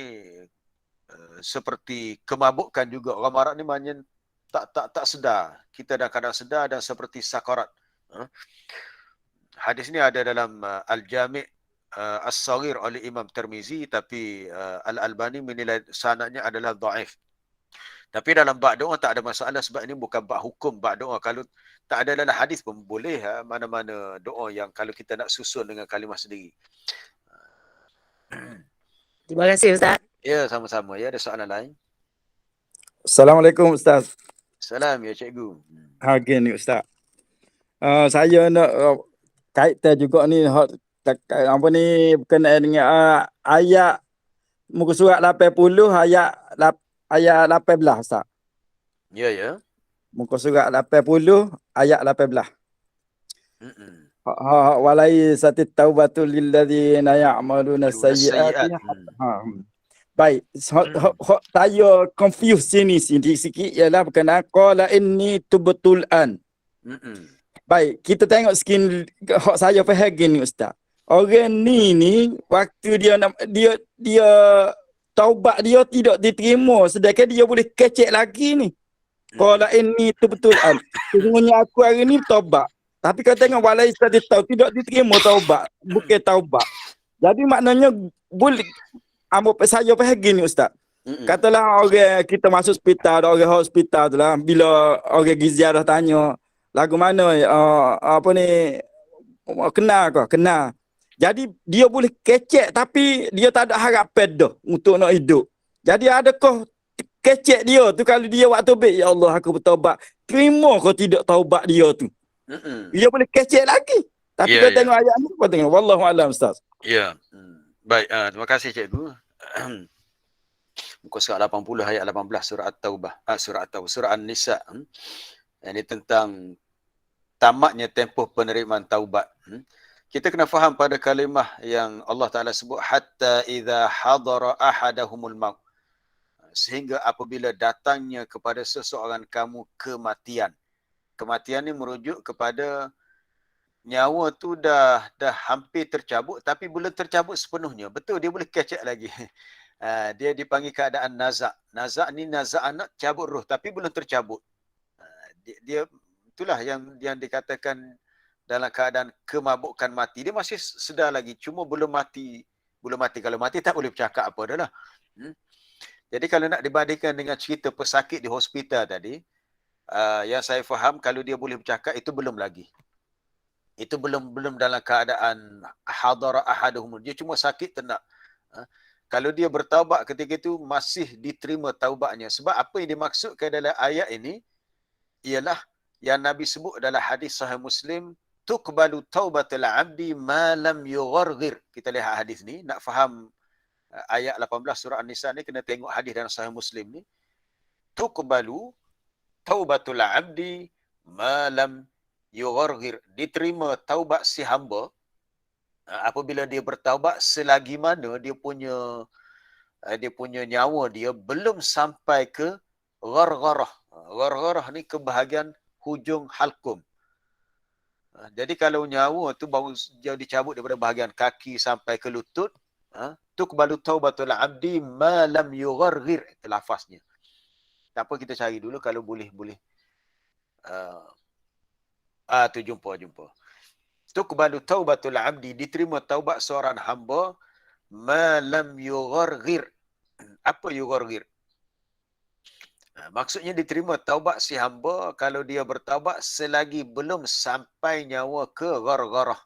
seperti kemabukan juga. Ghamarat ni maknanya tak sedar. Kita dah kadang sedar dan seperti sakarat. Hadis ni ada dalam Al-Jami' As-Saghir oleh Imam Tirmizi, tapi Al-Albani menilai sanadnya adalah dhaif. Tapi dalam bab doa tak ada masalah sebab ini bukan bab hukum bab doa. Kalau tak ada dalam hadis pun boleh mana-mana doa yang kalau kita nak susun dengan kalimah sendiri. Terima kasih Ustaz. Ya, sama-sama. Ya, ada soalan lain? Assalamualaikum Ustaz. Salam ya cikgu. Gini Ustaz. Saya nak kaitan juga ni apa ni berkenaan dengan ayat muka surat 80 ayat 18 Ustaz. Ya, ya. Muka surat 80 ayat 18. Mm-mm. Walai sati taubatul lilladzina ya'maluna sayyiati. Baik, saya confuse sini sikit ialah berkenaan qala inni tubtul an. Baik, kita tengok skin hak saya faham gini Ustaz. Orang ni waktu dia taubat dia tidak diterima sedangkan dia boleh kecek lagi ni. Qala inni tubtul an. Sesungguhnya aku hari ni taubat. Tapi kau tengok walai tadi tahu tidak diterima taubat, bukan taubat. Jadi maknanya boleh saya faham gini Ustaz. Katalah orang kita masuk hospital, orang hospital tu lah, bila orang giziarah tanya, lagu mana apa ni kenal kau? Kenal. Jadi dia boleh kecek tapi dia tak ada harapan dah untuk nak hidup. Jadi adakah kecek dia tu kalau dia waktu baik, ya Allah aku bertaubat. Terima kau tidak taubat dia tu. Dia boleh kecek lagi. Tapi kau tengok ayat ni, kau tengok. Wallahu a'lam Ustaz. Ya. Baik, terima kasih cikgu. Muka surat 80 ayat 18 surah At-Taubah. Surah An-Nisa. Ini tentang tamatnya tempoh penerimaan taubat. Kita kena faham pada kalimah yang Allah Ta'ala sebut hatta idza hadara ahadahumul maut. Sehingga apabila datangnya kepada seseorang kamu kematian. Kematian ni merujuk kepada nyawa tu dah hampir tercabut tapi belum tercabut sepenuhnya. Betul, dia boleh kecek lagi. Dia dipanggil keadaan nazak. Nazak ni nazak anak cabut roh tapi belum tercabut. Dia itulah yang dikatakan dalam keadaan kemabukan mati. Dia masih sedar lagi cuma belum mati. Kalau mati tak boleh bercakap apa dah lah. Jadi kalau nak dibandingkan dengan cerita pesakit di hospital tadi, yang saya faham kalau dia boleh bercakap itu belum lagi. Itu belum dalam keadaan hadara ahaduhum. Dia cuma sakit tenat. Kalau dia bertaubat ketika itu masih diterima taubatnya. Sebab apa yang dimaksudkan dalam ayat ini ialah yang Nabi sebut dalam hadis Sahih Muslim, tuqbalu taubatul abdi ma lam yugharghir. Kita lihat hadis ni, nak faham ayat 18 surah An-Nisa ni kena tengok hadis dalam Sahih Muslim ni. Tuqbalu taubatul abdi ma lam yugharghir. Diterima taubat si hamba apabila dia bertaubat selagi mana dia punya nyawa dia belum sampai ke ghargharah. Ghargharah ni ke bahagian hujung halkum. Jadi kalau nyawa tu baru dia dicabut daripada bahagian kaki sampai ke lutut, tuqbalu taubatul abdi ma lam yugharghir, itu lafaznya. Tak apa, kita cari dulu kalau boleh. Tu jumpa. Tuqbalu taubatul abdi, diterima taubat seorang hamba ma lam yugharghir. Apa yugharghir? Maksudnya diterima taubat si hamba kalau dia bertaubat selagi belum sampai nyawa ke ghargharah.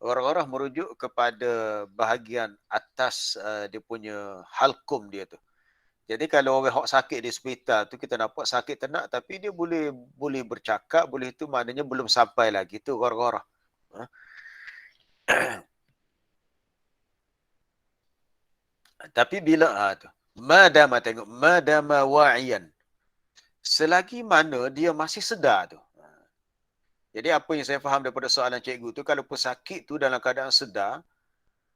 Ghargharah merujuk kepada bahagian atas dia punya halkum dia tu. Jadi kalau orang hok sakit di hospital tu kita nampak sakit tenak tapi dia boleh bercakap, boleh tu maknanya belum sampai lagi tu ghargharah. Tapi bila tu madama wa'iyan, selagi mana dia masih sedar tu. Jadi apa yang saya faham daripada soalan cikgu tu, kalau pesakit tu dalam keadaan sedar,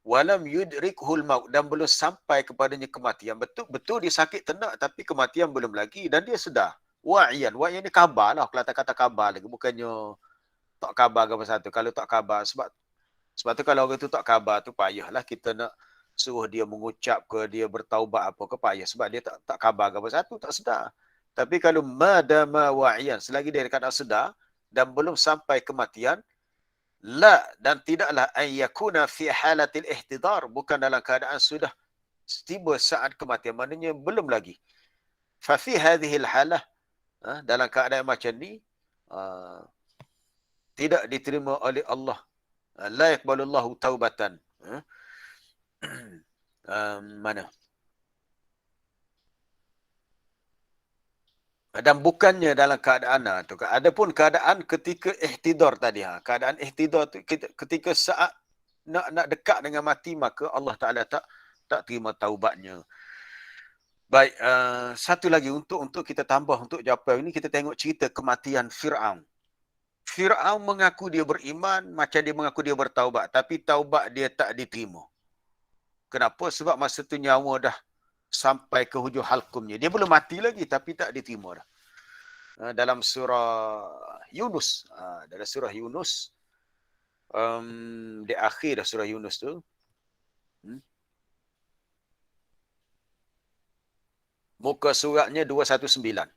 walam yudrikhul maut, dan belum sampai kepadanya kematian. Betul dia sakit tenak tapi kematian belum lagi dan dia sedar. Wa'iyan ni khabar lah, kalau kata khabar lagi, bukannya tak khabar ke pasal tu. Kalau tak khabar, sebab tu kalau orang tu tak khabar tu payahlah kita nak suruh dia mengucap ke, dia bertaubat apa ke, payah sebab dia tak khabar ke pasal tu, tak sedar. Tapi kalau madama wa'iyan, selagi dia dekat sedar dan belum sampai kematian, la, dan tidaklah an yakuna fi halatil ihtidar, bukan dalam keadaan sudah tiba saat kematian, maknanya belum lagi. Fa fi hadhihi halah, dalam keadaan macam ni tidak diterima oleh Allah. La yaqbalullahu taubatan. Mana? Dan bukannya dalam keadaan tu. Adapun keadaan ketika ihtidar tadi. Keadaan ihtidar tu ketika saat nak dekat dengan mati, maka Allah Ta'ala tak terima taubatnya. Baik, satu lagi untuk kita tambah untuk jawapan ini, kita tengok cerita kematian Fir'aun. Fir'aun mengaku dia beriman, macam dia mengaku dia bertaubat, tapi taubat dia tak diterima. Kenapa? Sebab masa tu nyawa dah sampai ke hujung halkumnya. Dia belum mati lagi, tapi tak diterima dah. Dalam surah Yunus, dalam surah Yunus, di akhir dah surah Yunus tu, muka suratnya 219.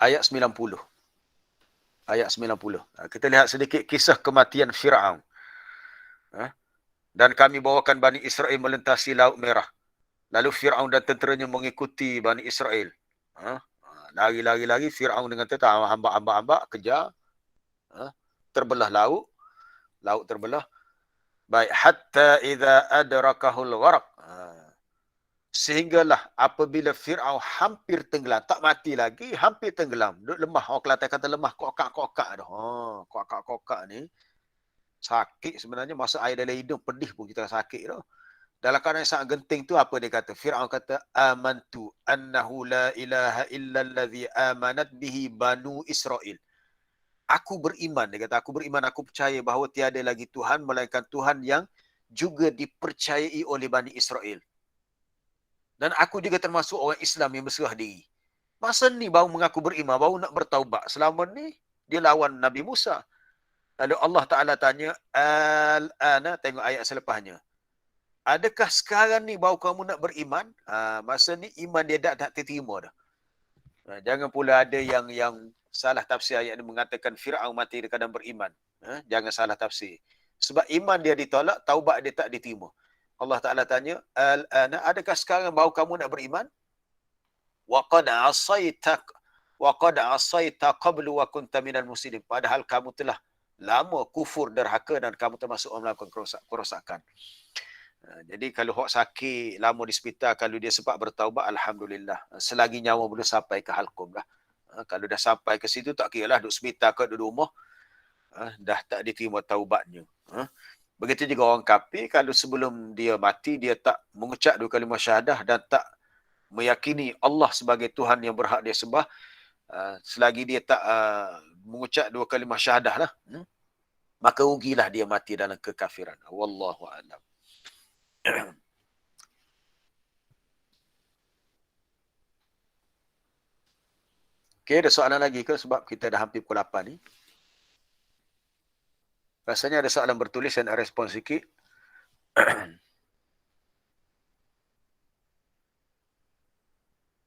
Ayat 90. Ayat 90. Kita lihat sedikit kisah kematian Fir'aun. Dan kami bawakan Bani Israel melintasi Laut Merah. Lalu Fir'aun dan tenteranya mengikuti Bani Israel. Lari-lari Fir'aun dengan tentera hamba-hamba kejar. Terbelah laut. Laut terbelah. Baik, hatta idza adrakahul gharq. Sehinggalah apabila Fir'aun hampir tenggelam, tak mati lagi, hampir tenggelam, duduk lemah. Orang Kelantan kata lemah, kokak-kokak dah. Kokak-kokak ni sakit sebenarnya, masa air dalam hidung pedih pun kita sakit dah. Dalam keadaan yang sangat genting tu, apa dia kata? Fir'aun kata, amantu annahu la ilaha illa allazi amanat bihi banu Israel. Aku beriman, dia kata, aku beriman, aku percaya bahawa tiada lagi Tuhan melainkan Tuhan yang juga dipercayai oleh Bani Israel. Dan aku juga termasuk orang Islam yang berserah diri. Masa ni baru mengaku beriman, baru nak bertaubat. Selama ni dia lawan Nabi Musa. Lalu Allah Ta'ala tanya, al-ana, tengok ayat selepasnya. Adakah sekarang ni baru kamu nak beriman? Masa ni iman dia tak terima dah. Jangan pula ada yang salah tafsir ayat ni mengatakan Fir'aun mati dekat dan beriman. Jangan salah tafsir. Sebab iman dia ditolak, taubat dia tak diterima. Allah Ta'ala tanya, al-ana, adakah sekarang baru kamu nak beriman? Wa qad asaita qablu wa kunta minal muslimin. Padahal kamu telah lama kufur derhaka dan kamu termasuk orang melakukan kerosakan. Jadi kalau hok sakit lama di hospital, kalau dia sempat bertaubat, alhamdulillah. Selagi nyawa belum sampai ke halkum lah. Kalau dah sampai ke situ, tak kira lah duduk hospital ke duduk rumah, dah tak diterima taubatnya. Begitu juga orang kafir, kalau sebelum dia mati, dia tak mengucap dua kalimah syahadah dan tak meyakini Allah sebagai Tuhan yang berhak dia sembah, selagi dia tak mengucap dua kalimah syahadah lah, maka rugilah dia mati dalam kekafiran. Wallahu a'lam. Okey, ada soalan lagi ke? Sebab kita dah hampir pukul 8 ni. Rasanya ada soalan bertulis dan respon sikit.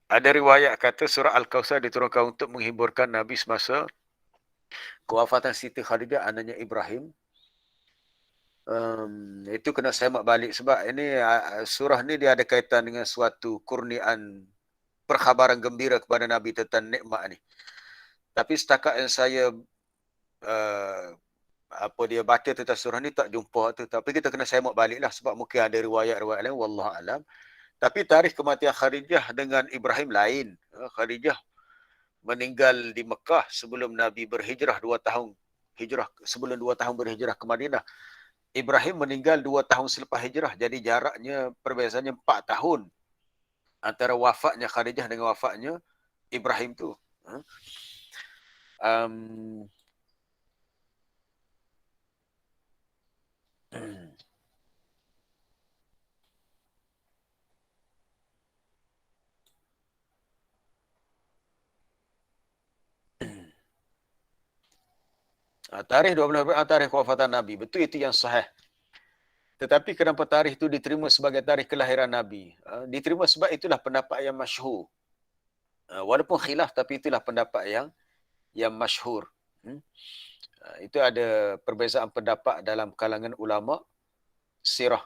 Ada riwayat kata surah Al-Kawthar diturunkan untuk menghiburkan Nabi semasa kewafatan Siti Khadijah, anaknya Ibrahim. Itu kena semak balik sebab ini surah ni dia ada kaitan dengan suatu kurniaan perkhabaran gembira kepada Nabi tentang nikmat ni. Tapi setakat yang saya dia baca tentang surah ni tak jumpa tu. Tapi kita kena semak balik lah sebab mungkin ada riwayat-riwayat lain, wallahu alam. Tapi tarikh kematian Khadijah dengan Ibrahim lain. Khadijah meninggal di Mekah sebelum Nabi berhijrah 2 tahun. Sebelum 2 tahun berhijrah ke Madinah. Ibrahim meninggal 2 tahun selepas hijrah. Jadi jaraknya, perbezaannya 4 tahun. Antara wafatnya Khadijah dengan wafatnya Ibrahim tu. Tarikh 12 tarikh kewafatan Nabi. Betul, itu yang sahih. Tetapi kenapa tarikh itu diterima sebagai tarikh kelahiran Nabi? Diterima sebab itulah pendapat yang masyhur. Walaupun khilaf, tapi itulah pendapat yang masyhur. Itu ada perbezaan pendapat dalam kalangan ulama sirah.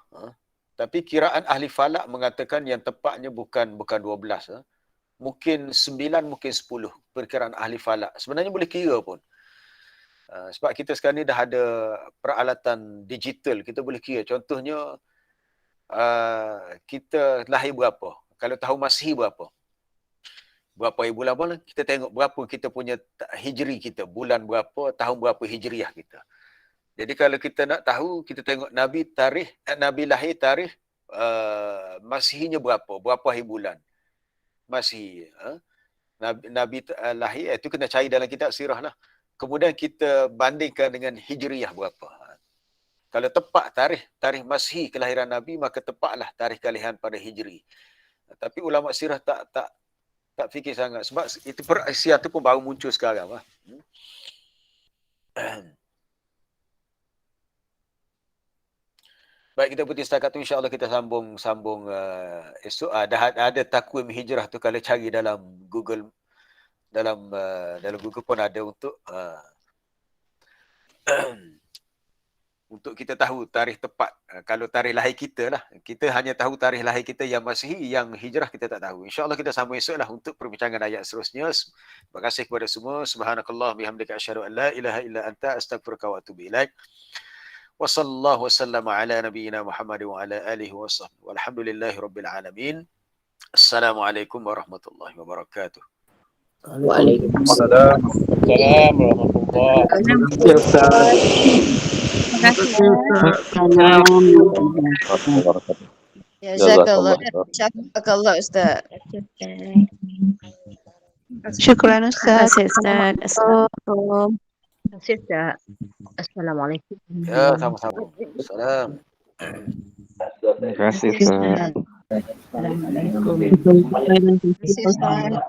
Tapi kiraan ahli falak mengatakan yang tepatnya bukan 12. Mungkin 9, mungkin 10 perkiraan ahli falak. Sebenarnya boleh kira pun. Sebab kita sekarang ni dah ada peralatan digital, kita boleh kira. Contohnya, kita lahir berapa? Kalau tahun Masihi berapa? Berapa hari bulan pun kita tengok berapa kita punya hijri kita, bulan berapa, tahun berapa hijriah kita. Jadi kalau kita nak tahu, kita tengok Nabi lahir tarikh Masihinya berapa hari bulan Masihi. Nabi lahir, itu kena cari dalam kitab sirah lah. Kemudian kita bandingkan dengan hijriah berapa. Kalau tepat tarikh Masihi kelahiran Nabi, maka tepatlah tarikh kelahiran pada hijri. Tapi ulama sirah tak fikir sangat, sebab itu perisian tu pun baru muncul sekarang lah. Baik, kita berhenti setakat tu, insya-Allah kita sambung esok. Dah ada takwim hijrah tu, kalau cari dalam Google, dalam Google pun ada untuk kita tahu tarikh tepat. Kalau tarikh lahir kita lah, kita hanya tahu tarikh lahir kita yang Masihi, yang hijrah kita tak tahu. InsyaAllah kita sambung esok lah untuk perbincangan ayat seterusnya. Terima kasih kepada semua. Subhanakallah bihamdika asyhadu an la ilaha illa anta astaghfiruka wa atubu ilaik. Wa sallallahu wasallam ala nabiyyina Muhammad wa ala alihi wa sahbihi. Walhamdulillahi rabbil alamin. Assalamualaikum warahmatullahi wabarakatuh. Waalaikumsalam. Assalamualaikum warahmatullahi wabarakatuh. Jazakallah. Jazakallah Ustaz. Syukran Ustaz. Assalamualaikum. Terima kasih Ustaz. Assalamualaikum. Ya, sama-sama. Assalam. Terima kasih Ustaz. Assalamualaikum. Terima kasih Ustaz.